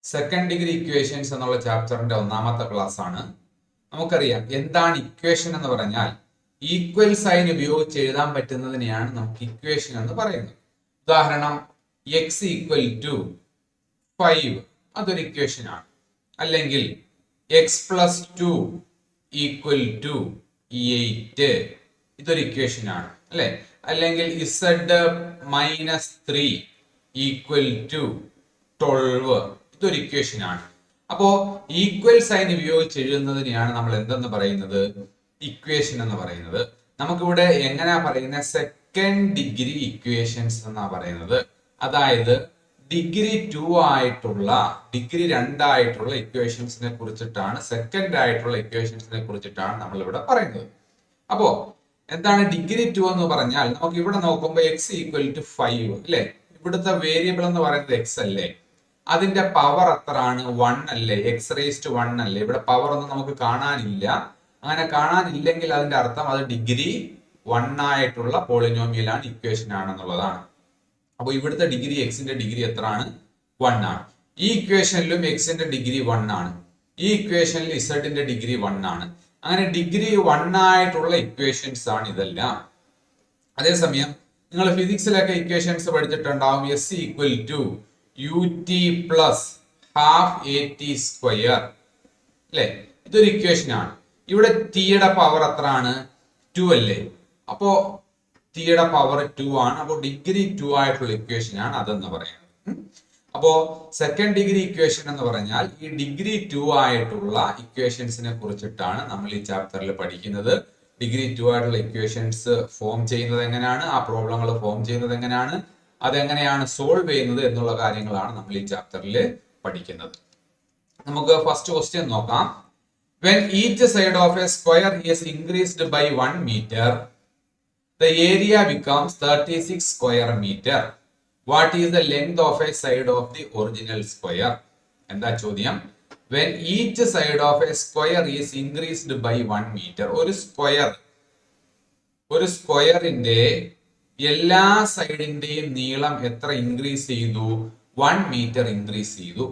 Second degree equations എന്നുള്ള ചാപ്റ്ററിന്റെ ഒന്നാമത്തെ class ആണ്. നമുക്കറിയാം എന്താണ് ഇക്വേഷൻ എന്ന് പറഞ്ഞാൽ ഈക്വൽ സൈൻ ഉപയോഗിച്ച് എഴുതാൻ പറ്റുന്നതിനെയാണ് നമുക്ക് ഇക്വേഷൻ എന്ന് പറയുന്നത്. ഉദാഹരണം എക്സ് ഈക്വൽ ടു 5 അതൊരു ഇക്വേഷൻ ആണ്. അല്ലെങ്കിൽ എക്സ് പ്ലസ് 2 ഈക്വൽ ടു 8 ഇതൊരു ഇക്വേഷൻ ആണ് അല്ലെ. അല്ലെങ്കിൽ ഇസഡ് മൈനസ് 3 ഈക്വൽ ടു 12 ഇതൊരു ഇക്വേഷൻ ആണ്. അപ്പോ ഈക്വൽ സൈൻ ഉപയോഗിച്ച് എഴുതുന്നതിനെയാണ് നമ്മൾ എന്തെന്ന് പറയുന്നത്, ഇക്വേഷൻ എന്ന് പറയുന്നത്. നമുക്കിവിടെ എങ്ങനെയാ പറയുന്നത്, സെക്കൻഡ് ഡിഗ്രി ഇക്വേഷൻസ് എന്നാ പറയുന്നത്. അതായത് ഡിഗ്രി 2 ആയിട്ടുള്ള ഡിഗ്രി 2 ആയിട്ടുള്ള ഇക്വേഷൻസിനെ കുറിച്ചിട്ടാണ്, സെക്കൻഡ് ആയിട്ടുള്ള ഇക്വേഷൻസിനെ കുറിച്ചിട്ടാണ് നമ്മൾ ഇവിടെ പറയുന്നത്. അപ്പോ എന്താണ് ഡിഗ്രി 2 എന്ന് പറഞ്ഞാൽ, നമുക്ക് ഇവിടെ നോക്കുമ്പോൾ എക്സ് ഈക്വൽ ടു 5 അല്ലെ. ഇവിടുത്തെ വേരിയബിൾ എന്ന് പറയുന്നത് എക്സ് അല്ലേ, അതിന്റെ പവർ എത്രയാണ്, 1 അല്ലേ, എക്സ് റേസ് ടു 1 അല്ലേ. ഇവിടെ പവർ ഒന്നും നമുക്ക് കാണാനില്ല. അങ്ങനെ കാണാനില്ലെങ്കിൽ അതിന്റെ അർത്ഥം അത് ഡിഗ്രി 1 ആയിട്ടുള്ള പോളിനോമിയൽ ആണ്, ഇക്വേഷൻ ആണെന്നുള്ളതാണ്. അപ്പൊ ഇവിടുത്തെ ഡിഗ്രി എക്സിന്റെ ഡിഗ്രി എത്രയാണ്, 1 ആണ്. ഈ ഇക്വേഷനിലും എക്സിന്റെ ഡിഗ്രി 1 ആണ്, ഈ ഇക്വേഷനിൽ ഇസഡിന്റെ ഡിഗ്രി 1 ആണ്. അങ്ങനെ ഡിഗ്രി 1 ആയിട്ടുള്ള ഇക്വേഷൻസ് ആണ് ഇതെല്ലാം. അതേസമയം നിങ്ങൾ ഫിസിക്സിലൊക്കെ ഇക്വേഷൻസ് പഠിച്ചിട്ടുണ്ടാവും. S equal to u t plus half a t square അല്ലെ, ഇതൊരു ഇക്വേഷൻ ആണ്. ഇവിടെ ടിയുടെ പവർ എത്രയാണ്, 2 അല്ലേ. അപ്പോ ടിയുടെ പവർ 2 ആണ്. അപ്പോൾ ഡിഗ്രി 2 ആയിട്ടുള്ള ഇക്വേഷൻ ആണ് അതെന്ന് പറയുന്നത്. അപ്പോ സെക്കൻഡ് ഡിഗ്രി ഇക്വേഷൻ എന്ന് പറഞ്ഞാൽ ഈ ഡിഗ്രി 2 ആയിട്ടുള്ള ഇക്വേഷൻസിനെ കുറിച്ചിട്ടാണ് നമ്മൾ ഈ ചാപ്റ്ററിൽ പഠിക്കുന്നത്. ഡിഗ്രി 2 ആയിട്ടുള്ള ഇക്വേഷൻസ് ഫോം ചെയ്യുന്നത് എങ്ങനെയാണ്, ആ പ്രോബ്ലങ്ങൾ ഫോം ചെയ്യുന്നത് എങ്ങനെയാണ്, അതെങ്ങനെയാണ് സോൾവ് ചെയ്യുന്നത് എന്നുള്ള കാര്യങ്ങളാണ് നമ്മൾ ഈ ചാപ്റ്ററിൽ പഠിക്കുന്നത്. നമുക്ക് ഫസ്റ്റ് ക്വസ്റ്റ്യൻ നോക്കാം. When each side of a square is increased by 1 meter, the area becomes 36 square meter. What is the length of a side of the original square? എന്താ ചോദ്യം? When each side of a square is increased by 1 meter, ഒരു സ്ക്വയറിന്റെ എല്ലാ സൈഡിന്റെയും നീളം എത്ര increase ചെയ്തു, 1 metre increase ചെയ്തു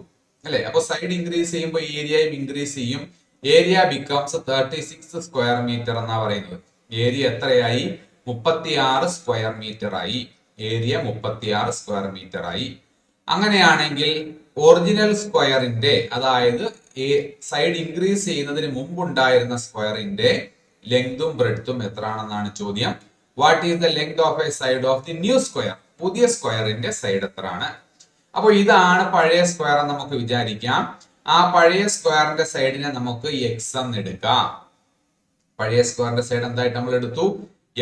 അല്ലെ. അപ്പൊ സൈഡ് ഇൻക്രീസ് ചെയ്യുമ്പോൾ ഏരിയയും ഇൻക്രീസ് ചെയ്യും. ഏരിയ ബിക്കംസ് 36 സ്ക്വയർ മീറ്റർ എന്നാ പറയുന്നത്. ഏരിയ എത്രയായി, 36 സ്ക്വയർ മീറ്റർ ആയി. ഏരിയ 36 സ്ക്വയർ മീറ്റർ ആയി. അങ്ങനെയാണെങ്കിൽ ഒറിജിനൽ സ്ക്വയറിന്റെ, അതായത് സൈഡ് ഇൻക്രീസ് ചെയ്യുന്നതിന് മുമ്പുണ്ടായിരുന്ന സ്ക്വയറിന്റെ ലെങ്തും ബ്രെഡ്ത്തും എത്രയാണെന്നാണ് ചോദ്യം. What is the length of a side of the nu square, പുതിയ സ്ക്വയറിന്റെ സൈഡ് എത്രയാണ്. അപ്പോൾ ഇതാണ് പഴയ സ്ക്വയർ എന്ന് നമുക്ക് വിചാരിക്കാം. ആ പഴയ സ്ക്വയറിന്റെ സൈഡിനെ നമുക്ക് എക്സ് എന്ന് എടുക്കാം. പഴയ സ്ക്വയറിന്റെ സൈഡ് എന്തായിട്ട് നമ്മൾ എടുത്തു,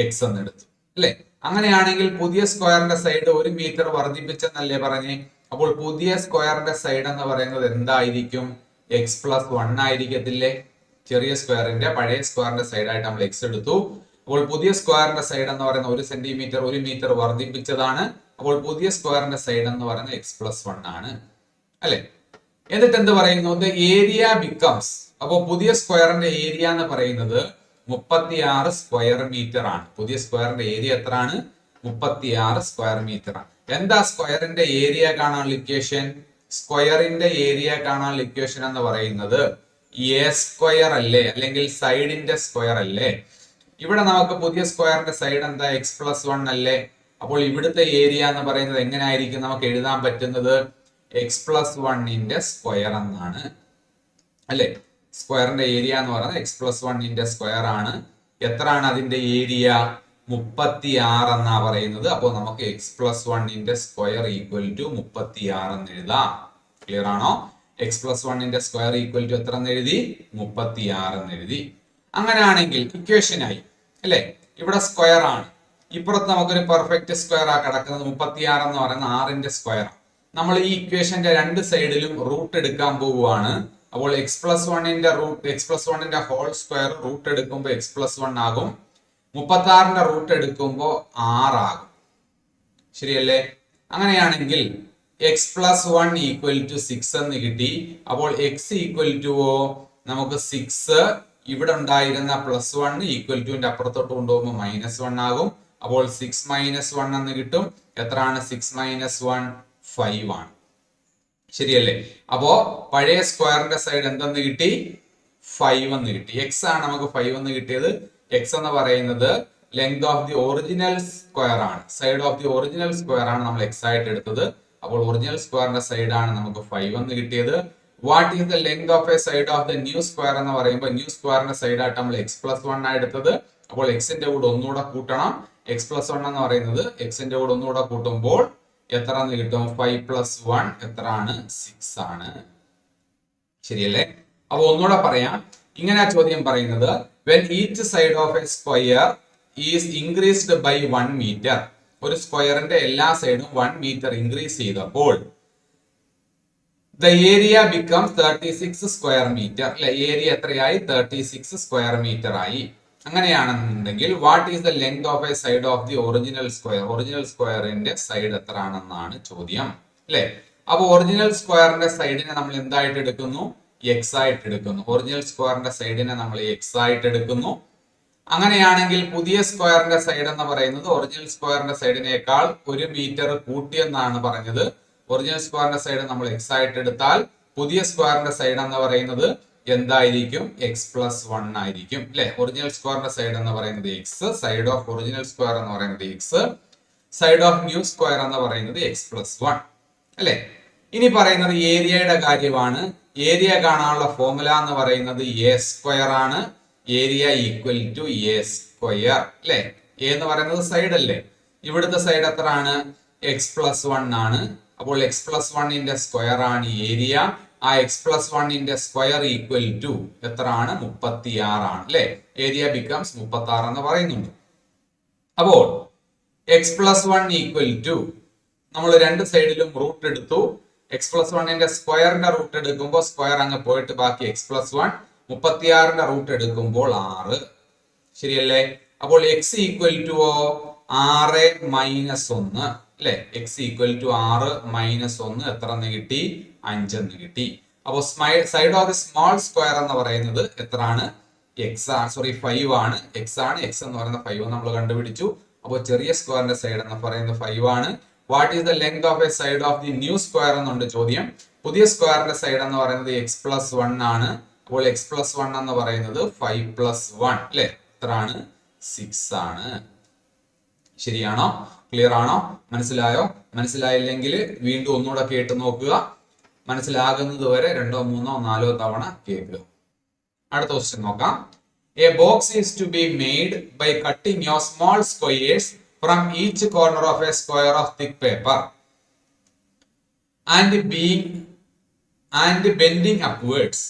എക്സ് എന്ന് എടുത്തു അല്ലെ. അങ്ങനെയാണെങ്കിൽ പുതിയ സ്ക്വയറിന്റെ സൈഡ് 1 മീറ്റർ വർദ്ധിപ്പിച്ചെന്നല്ലേ പറഞ്ഞേ. അപ്പോൾ പുതിയ സ്ക്വയറിന്റെ സൈഡ് എന്ന് പറയുന്നത് എന്തായിരിക്കും, എക്സ് പ്ലസ് 1 ആയിരിക്കത്തില്ലേ. ചെറിയ സ്ക്വയറിന്റെ, പഴയ സ്ക്വയറിന്റെ സൈഡായിട്ട് നമ്മൾ എക്സ് എടുത്തു. അപ്പോൾ പുതിയ സ്ക്വയറിന്റെ സൈഡ് എന്ന് പറയുന്നത് 1 സെന്റിമീറ്റർ 1 മീറ്റർ വർദ്ധിപ്പിച്ചതാണ്. അപ്പോൾ പുതിയ സ്ക്വയറിന്റെ സൈഡ് എന്ന് പറയുന്നത് എക്സ് പ്ലസ് 1 ആണ് അല്ലെ. എന്നിട്ട് എന്ത് പറയുന്നു, ഏരിയ ബിക്കംസ്, അപ്പോൾ പുതിയ സ്ക്വയറിന്റെ ഏരിയ എന്ന് പറയുന്നത് 36 സ്ക്വയർ മീറ്റർ ആണ്. പുതിയ സ്ക്വയറിന്റെ ഏരിയ എത്രയാണ്, 36 സ്ക്വയർ മീറ്റർ ആണ്. എന്താ സ്ക്വയറിന്റെ ഏരിയ കാണാനുള്ള ഇക്വേഷൻ, സ്ക്വയറിന്റെ ഏരിയ കാണാനുള്ള ഇക്വേഷൻ എന്ന് പറയുന്നത് എ സ്ക്വയർ അല്ലേ, അല്ലെങ്കിൽ സൈഡിന്റെ സ്ക്വയർ അല്ലേ. ഇവിടെ നമുക്ക് പുതിയ സ്ക്വയറിന്റെ സൈഡ് എന്താ, എക്സ് പ്ലസ് 1 അല്ലേ. അപ്പോൾ ഇവിടുത്തെ ഏരിയ എന്ന് പറയുന്നത് എങ്ങനെ ആയിരിക്കും നമുക്ക് എഴുതാൻ പറ്റുന്നത്, എക്സ് പ്ലസ് 1ന്റെ സ്ക്വയർ എന്നാണ് അല്ലെ. സ്ക്വയറിന്റെ ഏരിയ എന്ന് പറയുന്നത് എക്സ് പ്ലസ് 1ന്റെ സ്ക്വയർ ആണ്. എത്രയാണ് അതിന്റെ ഏരിയ, 36 എന്നാ പറയുന്നത്. അപ്പോൾ നമുക്ക് എക്സ് പ്ലസ് 1ന്റെ സ്ക്വയർ ഈക്വൽ ടു 36 എന്ന് എഴുതാം. ക്ലിയർ ആണോ? എക്സ് പ്ലസ് 1ന്റെ സ്ക്വയർ ഈക്വൽ ടു എത്ര എന്ന് എഴുതി, 36 എന്ന് എഴുതി. അങ്ങനെയാണെങ്കിൽ ഇക്വേഷൻ ആയി അല്ലെ. ഇവിടെ സ്ക്വയർ ആണ്, ഇപ്പുറത്ത് നമുക്കൊരു പെർഫെക്റ്റ് സ്ക്വയർ ആ കിടക്കുന്നത്. 36 എന്ന് പറയുന്ന 6ന്റെ സ്ക്വയർ. നമ്മൾ ഈ ഇക്വേഷന്റെ രണ്ട് സൈഡിലും റൂട്ട് എടുക്കാൻ പോവുകയാണ്. അപ്പോൾ എക്സ് പ്ലസ് 1ന്റെ റൂട്ട്, എക്സ് പ്ലസ് 1ന്റെ ഹോൾ സ്ക്വയർ റൂട്ട് എടുക്കുമ്പോൾ എക്സ് പ്ലസ് 1 ആകും. 36ന്റെ റൂട്ട് എടുക്കുമ്പോൾ 6 ആകും. ശരിയല്ലേ? അങ്ങനെയാണെങ്കിൽ എക്സ് പ്ലസ് 1 ഈക്വൽ ടു 6 എന്ന് കിട്ടി. അപ്പോൾ എക്സ് ഈക്വൽ ടു നമുക്ക് 6, ഇവിടെ ഉണ്ടായിരുന്ന പ്ലസ് 1 ഈക്വൽ ടുവിന്റെ അപ്പുറത്തോട്ട് കൊണ്ടുപോകുമ്പോൾ -1 ആകും. അപ്പോൾ 6 - 1 എന്ന് കിട്ടും. എത്രയാണ് 6 - 1, 5 ആണ്. ശരിയല്ലേ? അപ്പോ പഴയ സ്ക്വയറിന്റെ സൈഡ് എന്തെന്ന് കിട്ടി? 5 എന്ന് കിട്ടി. എക്സ് ആണ് നമുക്ക് 5 എന്ന് കിട്ടിയത്. എക്സ് എന്ന് പറയുന്നത് length of the original square ആണ്. Side of the original square ആണ് നമ്മൾ എക്സ് ആയിട്ട് എടുത്തത്. അപ്പോൾ ഒറിജിനൽ സ്ക്വയറിന്റെ സൈഡ് ആണ് നമുക്ക് 5 എന്ന് കിട്ടിയത്. What is the length of a side of the nu square എന്ന് പറയുമ്പോൾ ന്യൂ സ്ക്വയറിന്റെ സൈഡ് ആയിട്ട് നമ്മൾ എക്സ് പ്ലസ് 1 ആണ് എടുത്തത്. അപ്പോൾ എക്സിന്റെ കൂടെ ഒന്നുകൂടെ കൂട്ടണം. എക്സ് പ്ലസ് 1 എന്ന് പറയുന്നത് എക്സിന്റെ കൂടെ ഒന്നുകൂടെ കൂട്ടുമ്പോൾ എത്ര എന്ന് കിട്ടും? 5 പ്ലസ് 1 എത്ര ആണ്? 6 ആണ്. ശരിയല്ലേ? അപ്പൊ ഒന്നുകൂടെ പറയാം. ഇങ്ങനെ ചോദ്യം പറയുന്നത് when each side of a square is increased by 1 meter, ഒരു സ്ക്വയറിന്റെ എല്ലാ സൈഡും 1 മീറ്റർ ഇൻക്രീസ് ചെയ്തപ്പോൾ the area becomes 36 square metre. അല്ലെ, ഏരിയ എത്രയായി? 36 സ്ക്വയർ മീറ്റർ ആയി. അങ്ങനെയാണെന്നുണ്ടെങ്കിൽ what is the length of a side of the original square? Original സ്ക്വയറിന്റെ സൈഡ് എത്ര ആണെന്നാണ് ചോദ്യം. അല്ലെ, അപ്പൊ ഒറിജിനൽ സ്ക്വയറിന്റെ സൈഡിനെ നമ്മൾ എന്തായിട്ട് എടുക്കുന്നു? എക്സ് ആയിട്ട് എടുക്കുന്നു. ഒറിജിനൽ സ്ക്വയറിന്റെ സൈഡിനെ നമ്മൾ എക്സ് ആയിട്ട് എടുക്കുന്നു. അങ്ങനെയാണെങ്കിൽ പുതിയ സ്ക്വയറിന്റെ സൈഡ് എന്ന് പറയുന്നത് ഒറിജിനൽ സ്ക്വയറിന്റെ സൈഡിനേക്കാൾ 1 മീറ്റർ കൂട്ടിയെന്നാണ് പറഞ്ഞത്. ഒറിജിനൽ സ്ക്വയറിന്റെ സൈഡ് നമ്മൾ എക്സ് ആയിട്ട് എടുത്താൽ പുതിയ സ്ക്വയറിന്റെ സൈഡ് എന്ന് പറയുന്നത് എന്തായിരിക്കും? എക്സ് പ്ലസ് 1 ആയിരിക്കും. അല്ലെ, ഒറിജിനൽ സ്ക്വയറിന്റെ സൈഡ് എന്ന് പറയുന്നത് X, side of original square എന്ന് പറയുന്നത് X, side of nu square എന്ന് പറയുന്നത് എക്സ് പ്ലസ് 1. അല്ലെ, ഇനി പറയുന്നത് ഏരിയയുടെ കാര്യമാണ്. ഏരിയ കാണാനുള്ള ഫോർമുല എന്ന് പറയുന്നത് എ സ്ക്വയർ ആണ്. Area equal to a square. അല്ലെ, എ എന്ന് പറയുന്നത് സൈഡ് അല്ലേ? ഇവിടുത്തെ സൈഡ് എത്ര ആണ്? എക്സ് പ്ലസ് 1 ആണ്. അപ്പോൾ എക്സ് പ്ലസ് 1ന്റെ സ്ക്വയർ ആണ് ഏരിയ. ആ എക്സ് പ്ലസ് 1ന്റെ സ്ക്വയർ ഈക്വൽ ടു എത്ര ആണ്? 36 ആണ്. അല്ലെ, ഏരിയ ബിക്കംസ് 36 എന്ന് പറയുന്നുണ്ട്. അപ്പോൾ എക്സ് പ്ലസ് 1 ഈക്വൽ ടു നമ്മൾ രണ്ട് സൈഡിലും റൂട്ട് എടുത്തു. എക്സ് പ്ലസ് 1ന്റെ സ്ക്വയറിന്റെ റൂട്ട് എടുക്കുമ്പോൾ സ്ക്വയർ അങ്ങ് പോയിട്ട് ബാക്കി എക്സ് പ്ലസ് 1. 36ന്റെ റൂട്ട് എടുക്കുമ്പോൾ 6. ശരിയല്ലേ? അപ്പോൾ എക്സ് ഈക്വൽ ടു 6 മൈനസ് 1. അല്ലെ, എക്സ് ഈക്വൽ ടു 6 മൈനസ് 1 എത്ര എന്ന് കിട്ടി? 5 എന്ന് കിട്ടി. അപ്പോൾ side of the small square എന്ന് പറയുന്നത് എത്ര ആണ്? എക്സ് ആണ്, സോറി 5 ആണ്. എക്സ് ആണ്. എക്സ് എന്ന് പറയുന്ന 5 നമ്മൾ കണ്ടുപിടിച്ചു. അപ്പോൾ ചെറിയ സ്ക്വയറിന്റെ സൈഡ് എന്ന് പറയുന്നത് 5 ആണ്. What is the length of a side of the nu square എന്നുണ്ട് ചോദ്യം. പുതിയ സ്ക്വയറിന്റെ സൈഡ് എന്ന് പറയുന്നത് എക്സ് പ്ലസ് 1 ആണ്. അപ്പോൾ എക്സ് പ്ലസ് 1 എന്ന് പറയുന്നത് 5 പ്ലസ് 1. അല്ലെ, എത്ര ആണ്? 6 ആണ്. ശരിയാണോ? ക്ലിയർ ആണോ? മനസ്സിലായോ? മനസ്സിലായില്ലെങ്കിൽ വീണ്ടും ഒന്നുകൂടെ കേട്ട് നോക്കുക. മനസ്സിലാകുന്നത് വരെ 2, 3, 4 തവണ കേൾക്കുക. അടുത്ത ക്വസ്റ്റ്യൻ നോക്കാം. A box is to be made by cutting your small squares from each corner of a square of thick paper and bending upwards.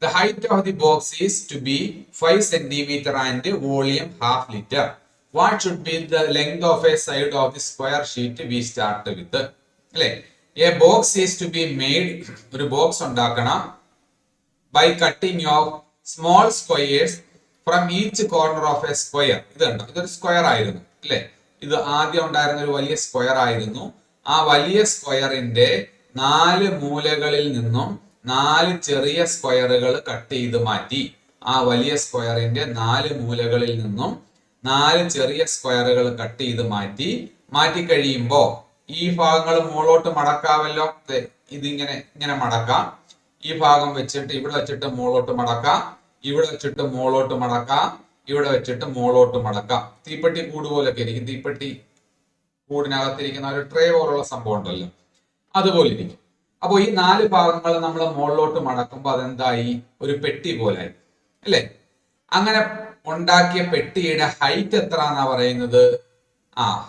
The height of the box is to be 5 cm and volume half liter. What should be the length of a side of the square sheet we start with? അല്ലെ, a box is to be made, ഒരു box ഉണ്ടാക്കണം, by cutting of small squares from each corner of a square. ഇത് കണ്ടോ, ഇതൊരു square ആയിരുന്നു. അല്ലെ, ഇത് ആദ്യം ഉണ്ടായിരുന്ന ഒരു വലിയ സ്ക്വയർ ആയിരുന്നു. ആ വലിയ സ്ക്വയറിന്റെ 4 മൂലകളിൽ നിന്നും 4 ചെറിയ സ്ക്വയറുകൾ കട്ട് ചെയ്ത് മാറ്റി. ആ വലിയ സ്ക്വയറിന്റെ 4 മൂലകളിൽ നിന്നും 4 ചെറിയ സ്ക്വയറുകൾ കട്ട് ചെയ്ത് മാറ്റി കഴിയുമ്പോ ഈ ഭാഗങ്ങൾ മുകളോട്ട് മടക്കാവല്ലോ. ഇതിങ്ങനെ ഇങ്ങനെ മടക്കാം. ഈ ഭാഗം വെച്ചിട്ട് ഇവിടെ വെച്ചിട്ട് മുകളോട്ട് മടക്കാം, ഇവിടെ വെച്ചിട്ട് മുകളോട്ട് മടക്കാം, ഇവിടെ വെച്ചിട്ട് മുകളോട്ട് മടക്കാം. തീപ്പെട്ടി കൂട് പോലൊക്കെ ഇരിക്കും. തീപ്പെട്ടി കൂടിനകത്തിരിക്കുന്ന ഒരു ട്രേ പോലുള്ള സംഭവം ഉണ്ടല്ലോ, അതുപോലെ ഇരിക്കും. അപ്പൊ ഈ 4 ഭാഗങ്ങൾ നമ്മൾ മുകളിലോട്ട് മടക്കുമ്പോൾ അതെന്തായി? ഒരു പെട്ടി പോലായി. അല്ലെ, അങ്ങനെ ഉണ്ടാക്കിയ പെട്ടിയുടെ ഹൈറ്റ് എത്ര എന്നാ പറയുന്നത്?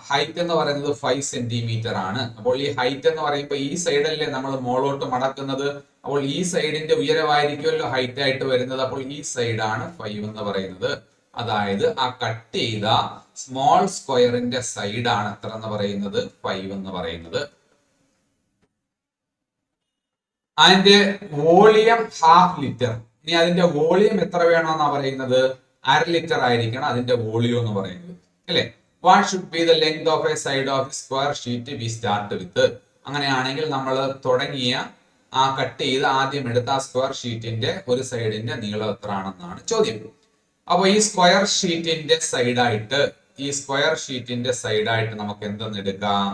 ഹൈറ്റ് എന്ന് പറയുന്നത് 5 സെന്റിമീറ്റർ ആണ്. അപ്പോൾ ഈ ഹൈറ്റ് എന്ന് പറയുമ്പോൾ ഈ സൈഡല്ലേ നമ്മൾ മുകളോട്ട് മടക്കുന്നത്. അപ്പോൾ ഈ സൈഡിന്റെ ഉയരമായിരിക്കുമല്ലോ ഹൈറ്റ് ആയിട്ട് വരുന്നത്. അപ്പോൾ ഈ സൈഡാണ് 5 എന്ന് പറയുന്നത്. അതായത് ആ കട്ട് ചെയ്ത സ്മോൾ സ്ക്വയറിന്റെ സൈഡാണ് എത്ര എന്ന് പറയുന്നത്? 5 എന്ന് പറയുന്നത്. അതിന്റെ വോളിയം ഹാഫ് ലിറ്റർ. ഇനി അതിന്റെ വോളിയം എത്ര വേണമെന്നാ പറയുന്നത്? 1/2 ലിറ്റർ ആയിരിക്കണം അതിന്റെ വോളിയം എന്ന് പറയുന്നത്. അല്ലെ, what should be the length of a side of square sheet we start with. അങ്ങനെയാണെങ്കിൽ നമ്മൾ തുടങ്ങിയ ആ കട്ട് ചെയ്ത് ആദ്യം എടുത്ത ആ സ്ക്വയർ ഷീറ്റിന്റെ ഒരു സൈഡിന്റെ നീളം എത്ര ആണെന്നാണ് ചോദ്യം. അപ്പൊ ഈ സ്ക്വയർ ഷീറ്റിന്റെ സൈഡായിട്ട് നമുക്ക് എന്തെന്ന് എടുക്കാം?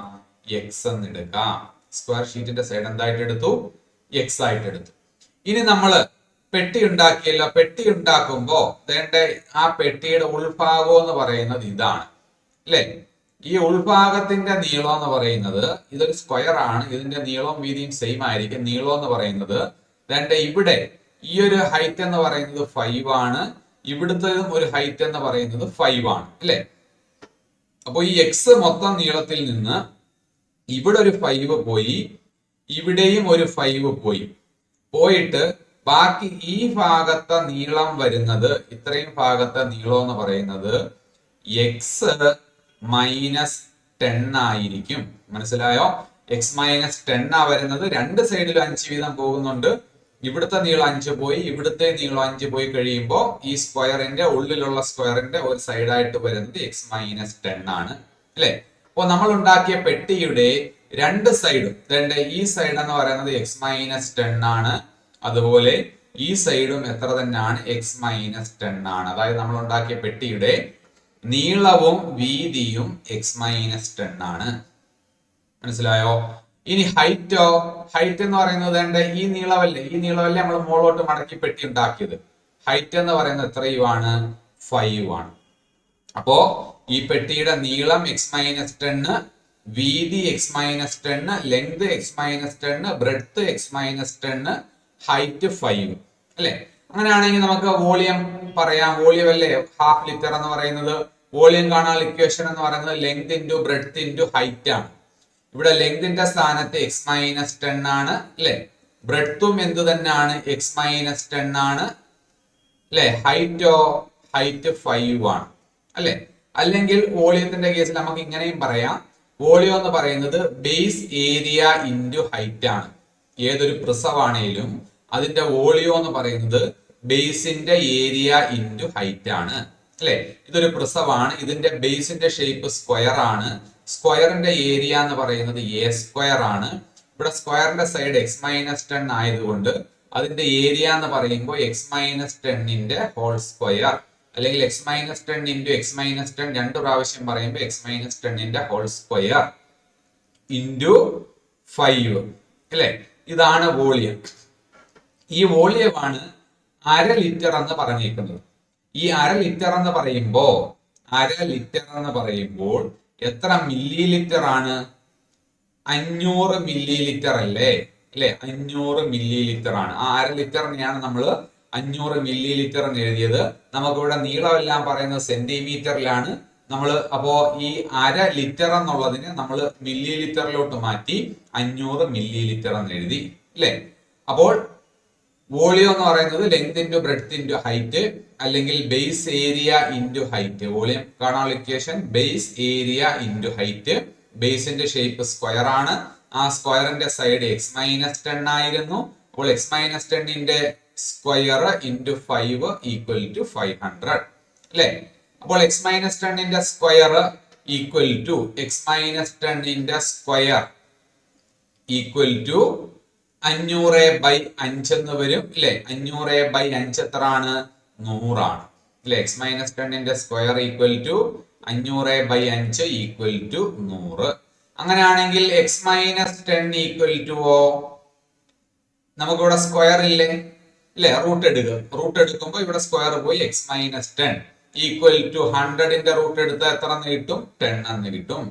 എക്സ് എന്ന് എടുക്കാം. സ്ക്വയർ ഷീറ്റിന്റെ സൈഡ് എന്തായിട്ട് എടുത്തു? എക്സ് ആയിട്ട് എടുത്തു. ഇനി നമ്മൾ പെട്ടി ഉണ്ടാക്കിയല്ലോ. പെട്ടി ഉണ്ടാക്കുമ്പോ വേണ്ട ആ പെട്ടിയുടെ ഉൾഭാഗം എന്ന് പറയുന്നത് ഇതാണ് അല്ലെ. ഈ ഉൾഭാഗത്തിന്റെ നീളം എന്ന് പറയുന്നത് ഇതൊരു സ്ക്വയർ ആണ്. ഇതിന്റെ നീളവും വീതിയും സെയിം ആയിരിക്കും. നീളം എന്ന് പറയുന്നത് വേണ്ട ഇവിടെ ഈ ഒരു ഹൈറ്റ് എന്ന് പറയുന്നത് 5 ആണ്. ഇവിടുത്തതും ഒരു ഹൈറ്റ് എന്ന് പറയുന്നത് 5 ആണ് അല്ലെ. അപ്പൊ ഈ എക്സ് മൊത്തം നീളത്തിൽ നിന്ന് ഇവിടെ ഒരു 5 പോയി, ഇവിടെയും ഒരു 5 പോയിട്ട് ബാക്കി ഈ ഭാഗത്തെ നീളം വരുന്നത്, ഇത്രയും ഭാഗത്തെ നീളം എന്ന് പറയുന്നത് എക്സ് മൈനസ് 10 ആയിരിക്കും. മനസ്സിലായോ? എക്സ് മൈനസ് 10 ആ വരുന്നത്. രണ്ട് സൈഡിലും 5 വീതം പോകുന്നുണ്ട്. ഇവിടുത്തെ നീളം 5 പോയി, ഇവിടുത്തെ നീളം 5 പോയി കഴിയുമ്പോൾ ഈ സ്ക്വയറിന്റെ ഉള്ളിലുള്ള സ്ക്വയറിന്റെ ഒരു സൈഡായിട്ട് വരുന്നത് എക്സ് മൈനസ് 10 ആണ് അല്ലെ. അപ്പൊ നമ്മൾ ഉണ്ടാക്കിയ പെട്ടിയുടെ രണ്ട് സൈഡും ഈ സൈഡ് എന്ന് പറയുന്നത് എക്സ് മൈനസ് 10 ആണ്. അതുപോലെ ഈ സൈഡും എത്ര തന്നെയാണ്? എക്സ് മൈനസ് 10 ആണ്. അതായത് നമ്മൾ ഉണ്ടാക്കിയ പെട്ടിയുടെ നീളവും വീതിയും എക്സ് മൈനസ് 10 ആണ്. മനസ്സിലായോ? ഇനി ഹൈറ്റോ? ഹൈറ്റ് എന്ന് പറയുന്നത് ഈ നീളമല്ലേ, ഈ നീളമല്ലേ നമ്മൾ മുകളോട്ട് മടക്കി പെട്ടി ഉണ്ടാക്കിയത്. ഹൈറ്റ് എന്ന് പറയുന്നത് എത്രയുമാണ്? 5 ആണ്. അപ്പോ ഈ പെട്ടിയുടെ നീളം എക്സ് മൈനസ് 10, വീതി X minus 10, length X minus 10, breadth X minus 10, height 5 അല്ലെ. അങ്ങനെയാണെങ്കിൽ നമുക്ക് വോളിയം പറയാം. വോളിയം അല്ലേ ഹാഫ് ലിറ്റർ എന്ന് പറയുന്നത്. വോളിയം കാണാനുള്ള ഇക്വേഷൻ എന്ന് പറയുന്നത് length into breadth into height ആണ്. ഇവിടെ ലെങ്തിന്റെ സ്ഥാനത്ത് എക്സ് മൈനസ് 10 ആണ് അല്ലെ. ബ്രെഡ്ത്തും എന്ത് തന്നെയാണ്? എക്സ് മൈനസ് 10 ആണ് അല്ലെ. ഹൈറ്റോ? ഹൈറ്റ് 5 ആണ് അല്ലെ. അല്ലെങ്കിൽ വോളിയത്തിന്റെ കേസിൽ നമുക്ക് ഇങ്ങനെയും പറയാം. വോളിയം എന്ന് പറയുന്നത് ബേസ് ഏരിയ ഇൻറ്റു ഹൈറ്റ് ആണ്. ഏതൊരു പ്രിസമാണേലും അതിന്റെ വോളിയം എന്ന് പറയുന്നത് ബേസിന്റെ ഏരിയ ഇൻറ്റു ഹൈറ്റ് ആണ് അല്ലെ. ഇതൊരു പ്രിസമാണ്. ഇതിന്റെ ബേസിന്റെ ഷേപ്പ് സ്ക്വയർ ആണ്. സ്ക്വയറിന്റെ ഏരിയ എന്ന് പറയുന്നത് എ സ്ക്വയർ ആണ്. ഇവിടെ സ്ക്വയറിന്റെ സൈഡ് എക്സ് മൈനസ് 10 ആയതുകൊണ്ട് അതിന്റെ ഏരിയ എന്ന് പറയുമ്പോൾ എക്സ് മൈനസ് 10ന്റെ ഹോൾ സ്ക്വയർ, അല്ലെങ്കിൽ x minus 10 into x minus 10 രണ്ട് പ്രാവശ്യം പറയുമ്പോൾ എക്സ് മൈനസ് 10ന്റെ ഹോൾ സ്ക്വയർ ഇൻറ്റു 5 അല്ലെ. ഇതാണ് വോളിയം. ഈ വോളിയമാണ് അര ലിറ്റർ എന്ന് പറഞ്ഞിരിക്കുന്നത്. ഈ അര ലിറ്റർ എന്ന് പറയുമ്പോൾ എത്ര മില്ലി ലിറ്റർ ആണ്? 500 മില്ലി ലിറ്റർ അല്ലേ 500 മില്ലി ലിറ്റർ ആണ്. ആ അര ലിറ്ററിനെയാണ് നമ്മൾ 500 മില്ലി ലിറ്റർ എന്ന് എഴുതിയത്. നമുക്കിവിടെ നീളമെല്ലാം പറയുന്നത് സെന്റിമീറ്ററിലാണ്. അപ്പോ ഈ അര ലിറ്റർ എന്നുള്ളതിനെ നമ്മൾ മില്ലി ലിറ്ററിലോട്ട് മാറ്റി 500 മില്ലി ലിറ്റർ എന്ന് എഴുതി അല്ലെ. അപ്പോൾ വോളിയം എന്ന് പറയുന്നത് length into breadth into height, അല്ലെങ്കിൽ base area into height. Volume കാണാനുള്ള equation base area into height. ബേസിന്റെ ഷേപ്പ് സ്ക്വയർ ആണ്. ആ സ്ക്വയറിന്റെ സൈഡ് എക്സ് മൈനസ് 10 ആയിരുന്നു. അപ്പോൾ എക്സ് മൈനസ് 10ന്റെ സ്ക്വയർ ഇൻറ്റു 5 ഈക്വൽ ടു 500 അല്ലെ. അപ്പോൾ എക്സ് മൈനസ് 10ന്റെ square equal to x minus 10ന്റെ സ്ക്വയർ ഈക്വൽ ടു 500/5 എന്ന് വരും അല്ലെ. 500/5 എത്ര ആണ്? 100 ആണ് അല്ലെ. എക്സ് മൈനസ് 10ന്റെ square equal to 500/5 equal to 100. അങ്ങനെയാണെങ്കിൽ എക്സ് മൈനസ് 10 ഈക്വൽ ടു നമുക്കിവിടെ സ്ക്വയർ ഇല്ലേ അല്ലെ. റൂട്ട് എടുക്കുമ്പോൾ ഇവിടെ സ്ക്വയർ പോയി എക്സ് മൈനസ് 10 ഈക്വൽ ടു 100ന്റെ റൂട്ട് എടുത്താൽ എത്ര എന്ന് കിട്ടും? 10 എന്ന് കിട്ടും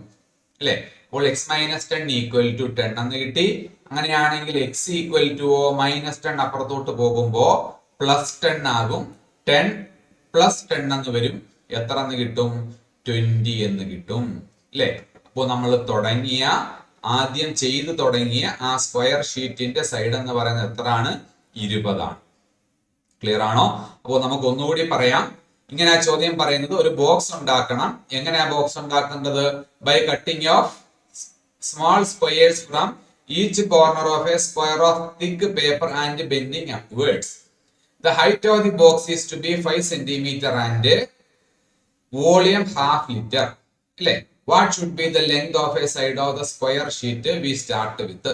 അല്ലെ. അപ്പോൾ എക്സ് മൈനസ് 10 ഈക്വൽ ടു 10 എന്ന് കിട്ടി. അങ്ങനെയാണെങ്കിൽ എക്സ് ഈക്വൽ ടു മൈനസ് 10 അപ്പുറത്തോട്ട് പോകുമ്പോ പ്ലസ് 10 ആകും. 10 പ്ലസ് 10 എന്ന് വരും. എത്ര എന്ന് കിട്ടും? 20 എന്ന് കിട്ടും അല്ലെ. അപ്പോൾ നമ്മൾ ആദ്യം ചെയ്തു തുടങ്ങിയ ആ സ്ക്വയർ ഷീറ്റിന്റെ സൈഡ് എന്ന് പറയുന്നത് എത്രയാണ്? 20 ആണ്. ക്ലിയർ ആണോ? അപ്പോൾ നമുക്ക് ഒന്നുകൂടി പറയാം. ഇങ്ങനെ ആ ചോദ്യം പറയുന്നത് ഒരു ബോക്സ് ഉണ്ടാക്കണം. എങ്ങനെയാ ബോക്സ് ഉണ്ടാക്കേണ്ടത്? By cutting of small squares from each corner of a square of thick paper and bending upwards. The height of the box is to be 5 cm and volume half liter. What should be the length of a side of the square sheet we start with?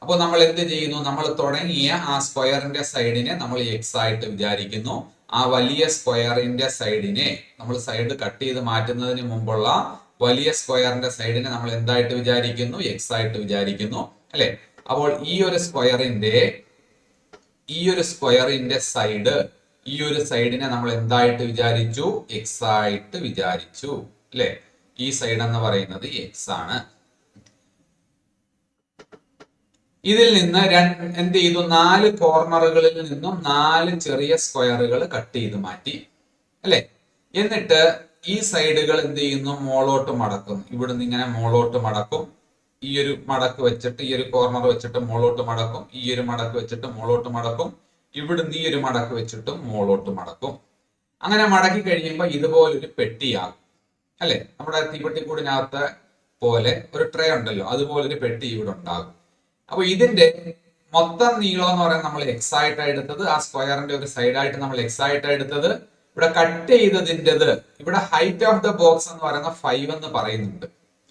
അപ്പോൾ നമ്മൾ എന്ത് ചെയ്യുന്നു? നമ്മൾ തുടങ്ങിയ ആ സ്ക്വയറിന്റെ സൈഡിനെ നമ്മൾ X ആയിട്ട് വിചാരിക്കുന്നു. ആ വലിയ സ്ക്വയറിന്റെ സൈഡിനെ നമ്മൾ സൈഡ് കട്ട് ചെയ്ത് മാറ്റുന്നതിന് മുമ്പുള്ള വലിയ സ്ക്വയറിന്റെ സൈഡിനെ നമ്മൾ എന്തായിട്ട് വിചാരിക്കുന്നു? എക്സ് ആയിട്ട് വിചാരിക്കുന്നു അല്ലെ. അപ്പോൾ ഈ ഒരു സ്ക്വയറിന്റെ ഈ ഒരു സ്ക്വയറിന്റെ സൈഡ്, ഈ ഒരു സൈഡിനെ നമ്മൾ എന്തായിട്ട് വിചാരിച്ചു? എക്സ് ആയിട്ട് വിചാരിച്ചു അല്ലെ? ഈ സൈഡ് എന്ന് പറയുന്നത് എക്സ് ആണ്. ഇതിൽ നിന്ന് എന്ത് ചെയ്തു? 4 കോർണറുകളിൽ നിന്നും 4 ചെറിയ സ്ക്വയറുകൾ കട്ട് ചെയ്ത് മാറ്റി അല്ലെ? എന്നിട്ട് ഈ സൈഡുകൾ എന്ത് ചെയ്യുന്നു? മോളോട്ട് മടക്കും. ഇവിടുന്ന് ഇങ്ങനെ മോളോട്ട് മടക്കും. ഈ ഒരു മടക്ക് വെച്ചിട്ട് ഈ ഒരു കോർണർ വെച്ചിട്ട് മോളോട്ട് മടക്കും. ഈ ഒരു മടക്ക് വെച്ചിട്ട് മോളോട്ട് മടക്കും. ഇവിടുന്ന് ഈ ഒരു മടക്ക് വെച്ചിട്ടും മോളോട്ട് മടക്കും. അങ്ങനെ മടക്കി കഴിയുമ്പോൾ ഇതുപോലൊരു പെട്ടിയാകും അല്ലെ? നമ്മുടെ തീപ്പെട്ടിക്കൂടിനകത്ത് പോലെ ഒരു ട്രേ ഉണ്ടല്ലോ, അതുപോലൊരു പെട്ടി ഇവിടെ ഉണ്ടാകും. അപ്പൊ ഇതിന്റെ മൊത്തം നീളം എന്ന് പറയുന്നത് നമ്മൾ എക്സ് ആയിട്ടാണ് എടുത്തത്. ആ സ്ക്വയറിന്റെ ഒരു സൈഡായിട്ട് നമ്മൾ എക്സ് ആയിട്ടാണ് എടുത്തത്. ഇവിടെ കട്ട് ചെയ്തതിൻ്റെത്, ഇവിടെ ഹൈറ്റ് ഓഫ് ദ ബോക്സ് എന്ന് പറയുന്ന 5 എന്ന് പറയുന്നുണ്ട്.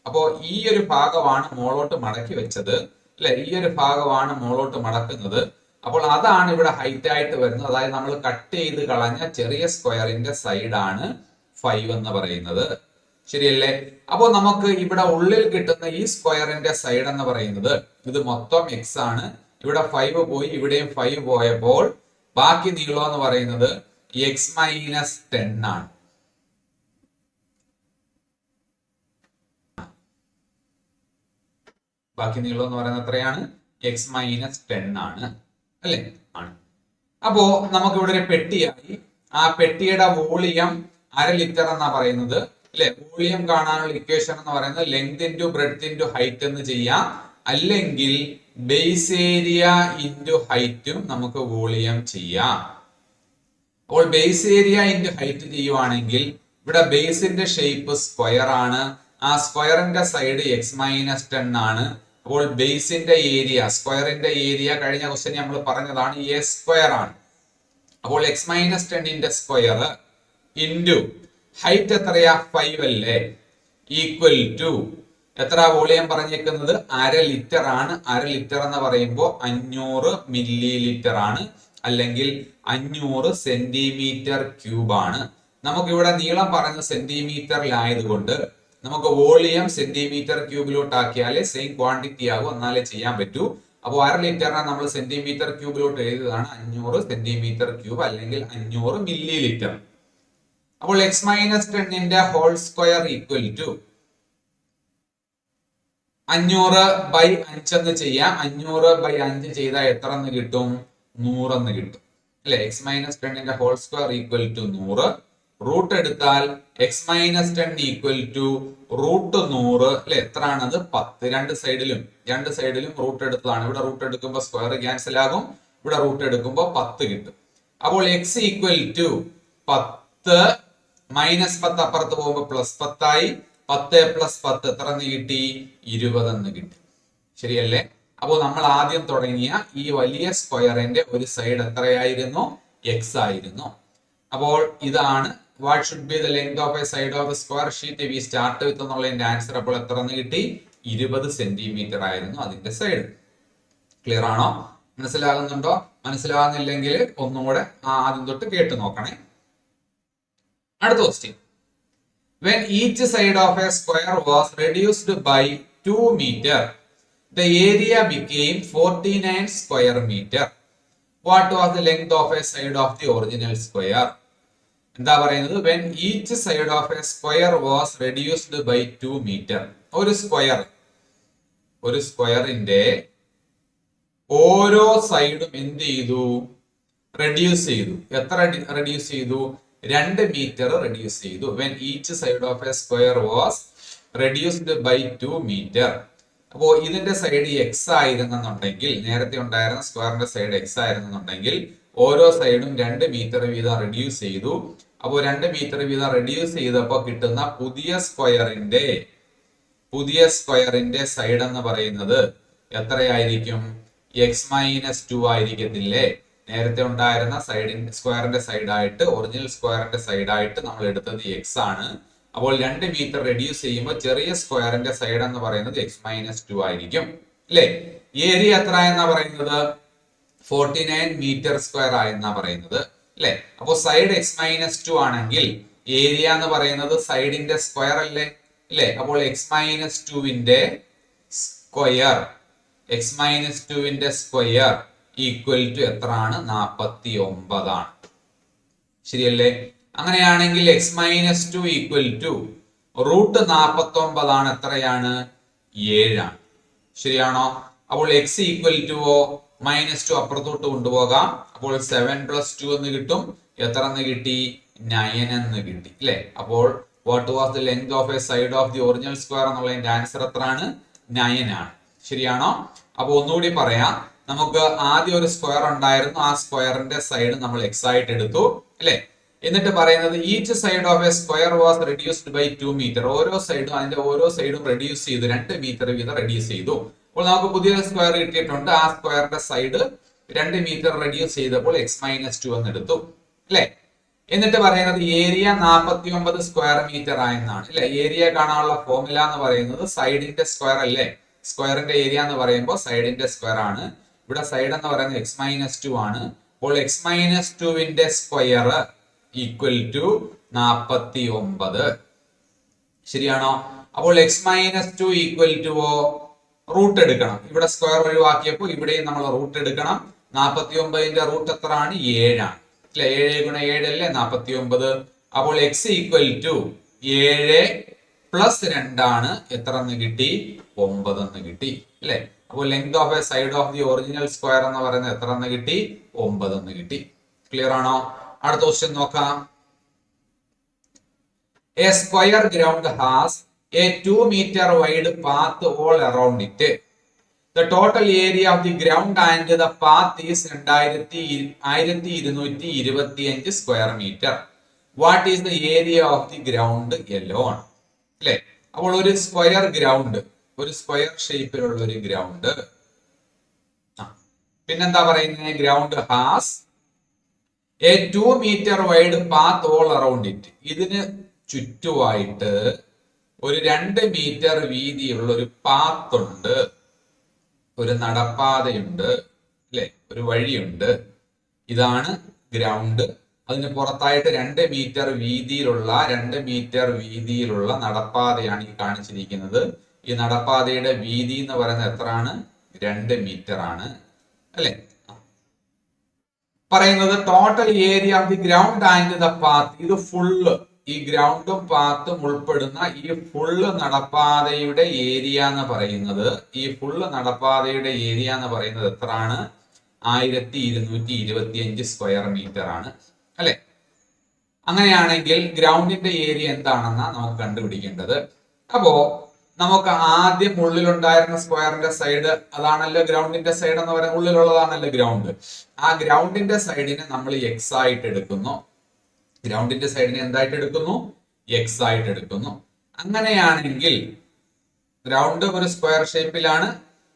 അപ്പോ ഈ ഒരു ഭാഗമാണ് മോളോട്ട് മടക്കി വെച്ചത് അല്ലെ? ഈ ഒരു ഭാഗമാണ് മോളോട്ട് മടക്കുന്നത്. അപ്പോൾ അതാണ് ഇവിടെ ഹൈറ്റ് ആയിട്ട് വരുന്നത്. അതായത് നമ്മൾ കട്ട് ചെയ്ത് കളഞ്ഞ ചെറിയ സ്ക്വയറിന്റെ സൈഡാണ് 5 എന്ന് പറയുന്നത്. ശരിയല്ലേ? അപ്പോൾ നമുക്ക് ഇവിടെ ഉള്ളിൽ കിട്ടുന്ന ഈ സ്ക്വയറിന്റെ സൈഡ് എന്ന് പറയുന്നത് ഇത് മൊത്തം എക്സ് ആണ്. ഇവിടെ 5 പോയി, ഇവിടെയും 5 പോയപ്പോൾ ബാക്കി നീളം എന്ന് പറയുന്നത് എക്സ് മൈനസ് 10 ആണ്. ബാക്കി നീളം എന്ന് പറയുന്നത് എത്രയാണ്? എക്സ് മൈനസ് 10 ആണ് അല്ലെ? ആണ്. അപ്പോ നമുക്ക് ഇവിടെ ഒരു പെട്ടിയായി. ആ പെട്ടിയുടെ വോളിയം 1/2 ലിറ്റർ എന്നാ പറയുന്നത് അല്ലെ? വോളിയം കാണാനുള്ള ഇക്വേഷൻ എന്ന് പറയുന്നത് length into breadth into height എന്ന് ചെയ്യാം. അല്ലെങ്കിൽ ബേസ് ഏരിയ ഇൻറ്റു ഹൈറ്റും നമുക്ക് വോളിയം ചെയ്യാം. അപ്പോൾ ബേസ് ഏരിയ ഇൻറ്റു ഹൈറ്റ് ചെയ്യുവാണെങ്കിൽ ഇവിടെ ബേസിന്റെ ഷേപ്പ് സ്ക്വയർ ആണ്. ആ സ്ക്വയറിന്റെ സൈഡ് എക്സ് മൈനസ് 10 ആണ്. അപ്പോൾ ബേസിന്റെ ഏരിയ, സ്ക്വയറിന്റെ ഏരിയ കഴിഞ്ഞ ക്വസ്റ്റ്യൻ നമ്മൾ പറഞ്ഞതാണ് എ സ്ക്വയർ ആണ്. അപ്പോൾ എക്സ് മൈനസ് 10ന്റെ സ്ക്വയർ ഇൻറ്റു ഹൈറ്റ് എത്രയാ? 5 അല്ലേ? ഈക്വൽ ടു എത്ര? വോളിയം പറഞ്ഞേക്കുന്നത് 1/2 ലിറ്റർ ആണ്. 1/2 ലിറ്റർ എന്ന് പറയുമ്പോൾ 500 മില്ലി ലിറ്റർ ആണ്, അല്ലെങ്കിൽ 500 സെന്റിമീറ്റർ ക്യൂബ് ആണ്. നമുക്ക് ഇവിടെ നീളം പറഞ്ഞ സെന്റിമീറ്ററിലായതുകൊണ്ട് നമുക്ക് വോളിയം സെന്റിമീറ്റർ ക്യൂബിലോട്ട് ആക്കിയാലേ സെയിം ക്വാണ്ടിറ്റി ആകും, എന്നാലേ ചെയ്യാൻ പറ്റൂ. അപ്പോൾ 1/2 ലിറ്ററിനെ നമ്മൾ സെന്റിമീറ്റർ ക്യൂബിലോട്ട് എഴുതിയതാണ് 500 സെന്റിമീറ്റർ ക്യൂബ്, അല്ലെങ്കിൽ 500 മില്ലി ലിറ്റർ. അപ്പോൾ എക്സ് മൈനസ് 10ന്റെ ഹോൾ സ്ക്വയർ ഈക്വൽ ടു 500/5 എന്ന് ചെയ്യാം. 500/5 ചെയ്താൽ എത്ര എന്ന് കിട്ടും? 100 എന്ന് കിട്ടും അല്ലെ? എക്സ് മൈനസ് 10ന്റെ whole square equal to 100. Root എടുത്താൽ x minus 10 equal to root 100 അല്ലെ? എത്രയാണത്? 10. രണ്ട് സൈഡിലും റൂട്ട് എടുത്തതാണ്. ഇവിടെ റൂട്ട് എടുക്കുമ്പോൾ സ്ക്വയർ ക്യാൻസൽ ആകും, ഇവിടെ റൂട്ട് എടുക്കുമ്പോൾ 10 കിട്ടും. അപ്പോൾ എക്സ് ഈക്വൽ ടു 10 മൈനസ് 10 അപ്പുറത്ത് പോകുമ്പോൾ പ്ലസ് 10 ആയി. 10 പ്ലസ് 10 എത്ര എന്ന് കിട്ടി? 20 എന്ന് കിട്ടി. ശരിയല്ലേ? അപ്പോൾ നമ്മൾ ആദ്യം തുടങ്ങിയ ഈ വലിയ സ്ക്വയറിന്റെ ഒരു സൈഡ് എത്രയായിരുന്നു? എക്സ് ആയിരുന്നു. അപ്പോൾ ഇതാണ് what should be the length of a side of the square sheet we start with എന്നുള്ളതിന്റെ ആൻസർ. അപ്പോൾ എത്ര എന്ന് കിട്ടി? 20 സെന്റിമീറ്റർ ആയിരുന്നു അതിന്റെ സൈഡ്. ക്ലിയർ ആണോ? മനസ്സിലാകുന്നുണ്ടോ? മനസ്സിലാകുന്നില്ലെങ്കിൽ ഒന്നുകൂടെ ആദ്യം തൊട്ട് കേട്ട് നോക്കണേ. അടുത്ത question. When each side of a square was reduced by 2 meter, the area became 49 square meter. What was the length of a side of the original square? എന്താ പറയുന്നത്? When each side of a square was reduced by 2 meter. ഒരു സ്ക്വയറിന്റെ ഓരോ സൈഡും എന്ത് ചെയ്തു? Reduce ചെയ്തു. എത്ര റെഡ്യൂസ് ചെയ്തു? 2 മീറ്റർ റെഡ്യൂസ് ചെയ്തു. When each side of a square was reduced by 2 meter. അപ്പോൾ ഇതിന്റെ സൈഡ് എക്സ് ആയിരുന്നെന്നുണ്ടെങ്കിൽ, നേരത്തെ ഉണ്ടായിരുന്ന സ്ക്വയറിന്റെ സൈഡ് എക്സ് ആയിരുന്നെന്നുണ്ടെങ്കിൽ ഓരോ സൈഡും 2 മീറ്റർ വീതം റെഡ്യൂസ് ചെയ്തു. അപ്പോൾ 2 മീറ്റർ വീതം റെഡ്യൂസ് ചെയ്തപ്പോൾ കിട്ടുന്ന പുതിയ സ്ക്വയറിന്റെ സൈഡ് എന്ന് പറയുന്നത് എത്രയായിരിക്കും? X minus 2 ആയിരിക്കത്തില്ലേ? നേരത്തെ ഉണ്ടായിരുന്ന സ്ക്വയറിന്റെ സൈഡായിട്ട്, ഒറിജിനൽ സ്ക്വയറിന്റെ സൈഡായിട്ട് നമ്മൾ എടുത്തത് എക്സ് ആണ്. അപ്പോൾ 2 മീറ്റർ റെഡ്യൂസ് ചെയ്യുമ്പോൾ ചെറിയ സ്ക്വയറിന്റെ സൈഡ് എന്ന് പറയുന്നത് എക്സ് മൈനസ് 2 ആയിരിക്കും അല്ലെ? ഏരിയ എത്ര എന്നാ പറയുന്നത്? 49 മീറ്റർ സ്ക്വയർ ആയെന്നാ പറയുന്നത് അല്ലെ? അപ്പൊ സൈഡ് എക്സ് മൈനസ് 2 ആണെങ്കിൽ ഏരിയ എന്ന് പറയുന്നത് സൈഡിന്റെ സ്ക്വയർ അല്ലേ? അപ്പോൾ എക്സ് മൈനസ് 2ന്റെ സ്ക്വയർ ഈക്വൽ ടു എത്രയാണ്? 49 ആണ്. ശരിയല്ലേ? അങ്ങനെയാണെങ്കിൽ x-2 ഈക്വൽ ടു റൂട്ട് 49 ആണ്. എത്രയാണ്? 7 ആണ്. ശരിയാണോ? അപ്പോൾ x ഈക്വൽ ടു -2 അപ്പുറത്തോട്ട് കൊണ്ടുപോകാം. അപ്പോൾ 7 + 2 എന്ന് കിട്ടും. എത്ര എന്ന് കിട്ടി? 9 എന്ന് കിട്ടി അല്ലെ? അപ്പോൾ what was the length of a side of the original square എന്നുള്ളതിന്റെ ആൻസർ എത്രയാണ്? 9 ആണ്. ശരിയാണോ? അപ്പൊ ഒന്നുകൂടി പറയാം. നമുക്ക് ആദ്യം ഒരു സ്ക്വയർ ഉണ്ടായിരുന്നു. ആ സ്ക്വയറിന്റെ സൈഡ് നമ്മൾ x ആയിട്ട് എടുത്തു അല്ലെ? എന്നിട്ട് പറയുന്നത് each side of a square was reduced by 2 metre. ഓരോ സൈഡും റെഡ്യൂസ് ചെയ്തു, 2 മീറ്റർ വീതം റെഡ്യൂസ് ചെയ്തു. അപ്പോൾ നമുക്ക് പുതിയൊരു സ്ക്വയർ കിട്ടിയിട്ടുണ്ട്. ആ സ്ക്വയറിന്റെ സൈഡ് 2 മീറ്റർ റെഡ്യൂസ് ചെയ്തപ്പോൾ x-2 എന്ന് എടുത്തു അല്ലെ? എന്നിട്ട് പറയുന്നത് ഏരിയ 49 സ്ക്വയർ മീറ്റർ ആയെന്നാണ് അല്ലെ? ഏരിയ കാണാനുള്ള ഫോർമുല എന്ന് പറയുന്നത് സൈഡിന്റെ സ്ക്വയർ അല്ലേ? സ്ക്വയറിന്റെ ഏരിയ എന്ന് പറയുമ്പോൾ സൈഡിന്റെ സ്ക്വയർ ആണ്. ഇവിടെ സൈഡ് എന്ന് പറയുന്നത് x-2 ആണ്. അപ്പോൾ x-2ന്റെ സ്ക്വയർ ഈക്വൽ ടു 49. ശരിയാണോ? അപ്പോൾ x-2 ഈക്വൽ ടു റൂട്ട് എടുക്കണം. ഇവിടെ സ്ക്വയർ ഒഴിവാക്കിയപ്പോൾ ഇവിടെയും നമ്മൾ റൂട്ട് എടുക്കണം. 49ന്റെ റൂട്ട് എത്രയാണ്? 7 ആണ് അല്ലെ? 7 × 7 അല്ലേ 49. അപ്പോൾ x ഈക്വൽ ടു 7 + 2 ആണ്. എത്ര എന്ന് കിട്ടി? 9 എന്ന് കിട്ടി അല്ലെ? അപ്പോൾ length of a side of the original square എന്ന് പറയുന്നത് എത്ര എന്ന് കിട്ടി? 9 എന്ന് കിട്ടി. ക്ലിയർ ആണോ? അടുത്ത ക്വസ്റ്റ്യൻ നോക്കാം. A square ground has a 2 meter wide path all around it. The total area of the ground and the path is 1225 square meter. What is the area of the ground alone? അല്ലേ? അപ്പോൾ ഒരു square ground, ഒരു square ഷേപ്പിലുള്ള ഒരു ground. പിന്നെന്താ പറയുന്നത്? Ground has A 2 meter wide path all around it. ഇതിന് ചുറ്റുമായിട്ട് ഒരു 2 മീറ്റർ വീതിയുള്ള ഒരു പാത്ത് ഉണ്ട്, ഒരു നടപ്പാതയുണ്ട് അല്ലെ? ഒരു വഴിയുണ്ട്. ഇതാണ് ഗ്രൗണ്ട്. അതിന് പുറത്തായിട്ട് 2 മീറ്റർ വീതിയിലുള്ള നടപ്പാതയാണ് ഈ കാണിച്ചിരിക്കുന്നത്. ഈ നടപ്പാതയുടെ വീതി എന്ന് പറയുന്നത് എത്രയാണ്? 2 മീറ്റർ ആണ് അല്ലെ? പറയുന്നത് total area of the ground and the path. ഇത് ഫുള്ള്, ഈ ഗ്രൗണ്ടും പാത്തും ഉൾപ്പെടുന്ന ഈ ഫുള്ള് നടപ്പാതയുടെ ഏരിയ എന്ന് പറയുന്നത്, എത്രയാണ്? 1225 സ്ക്വയർ മീറ്റർ ആണ് അല്ലെ? അങ്ങനെയാണെങ്കിൽ ഗ്രൗണ്ടിന്റെ ഏരിയ എന്താണെന്നാ നമുക്ക് കണ്ടുപിടിക്കേണ്ടത്. അപ്പോ നമുക്ക് ആദ്യം ഉള്ളിലുണ്ടായിരുന്ന സ്ക്വയറിന്റെ സൈഡ്, അതാണല്ലോ ഗ്രൗണ്ടിന്റെ സൈഡ് എന്ന് പറയുന്നത്, ഉള്ളിലുള്ളതാണല്ലോ ഗ്രൗണ്ട്. ആ ഗ്രൗണ്ടിന്റെ സൈഡിനെ നമ്മൾ x ആയിട്ട് എടുക്കുന്നു. ഗ്രൗണ്ടിന്റെ സൈഡിനെ എന്തായിട്ട് എടുക്കുന്നു? x ആയിട്ട് എടുക്കുന്നു. അങ്ങനെയാണെങ്കിൽ ഗ്രൗണ്ട് ഒരു സ്ക്വയർ ഷേപ്പിലാണ്,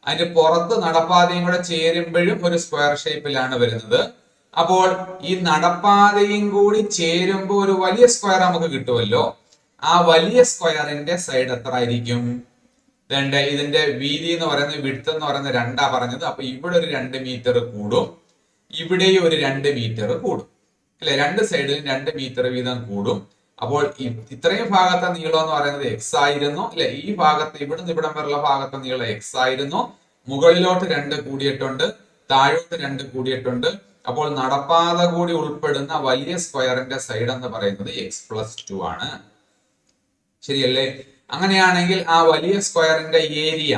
അതിന്റെ പുറത്ത് നടപ്പാതയും കൂടെ ചേരുമ്പോഴും ഒരു സ്ക്വയർ ഷേപ്പിലാണ് വരുന്നത്. അപ്പോൾ ഈ നടപ്പാതയും കൂടി ചേരുമ്പോൾ ഒരു വലിയ സ്ക്വയർ നമുക്ക് കിട്ടുമല്ലോ. ആ വലിയ സ്ക്വയറിന്റെ സൈഡ് എത്ര ആയിരിക്കും? 2. ഇതിന്റെ വീതി എന്ന് പറയുന്നത്, വിഡ്ത്ത് എന്ന് പറയുന്നത് 2 പറഞ്ഞത്. അപ്പൊ ഇവിടെ ഒരു 2 മീറ്റർ കൂടും, ഇവിടെയും ഒരു 2 മീറ്റർ കൂടും അല്ലെ? 2 സൈഡിലും 2 മീറ്റർ വീതം കൂടും. അപ്പോൾ ഇത്രയും ഭാഗത്തെ നീളം എന്ന് പറയുന്നത് x ആയിരുന്നു അല്ലെ? ഈ ഭാഗത്ത് ഇവിടുന്ന് ഇവിടം വരെയുള്ള ഭാഗത്തെ നീളം x ആയിരുന്നു. മുകളിലോട്ട് 2 കൂടിയിട്ടുണ്ട്, താഴോട്ട് 2 കൂടിയിട്ടുണ്ട്. അപ്പോൾ നടപ്പാത കൂടി ഉൾപ്പെടുന്ന വലിയ സ്ക്വയറിന്റെ സൈഡ് എന്ന് പറയുന്നത് x+2 ആണ്. ശരിയല്ലേ? അങ്ങനെയാണെങ്കിൽ ആ വലിയ സ്ക്വയറിന്റെ ഏരിയ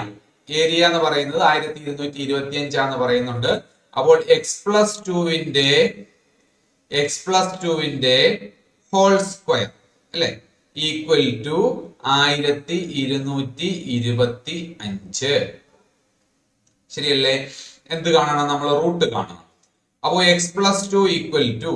എന്ന് പറയുന്നത് 1225 ആണെന്ന് പറയുന്നുണ്ട്. അപ്പോൾ x+2ന്റെ ഹോൾ സ്ക്വയർ അല്ലെ ഈക്വൽ ടു 1225. ശരിയല്ലേ? എന്ത് കാണണം? നമ്മൾ റൂട്ട് കാണണം. അപ്പോ x+2 ഈക്വൽ ടു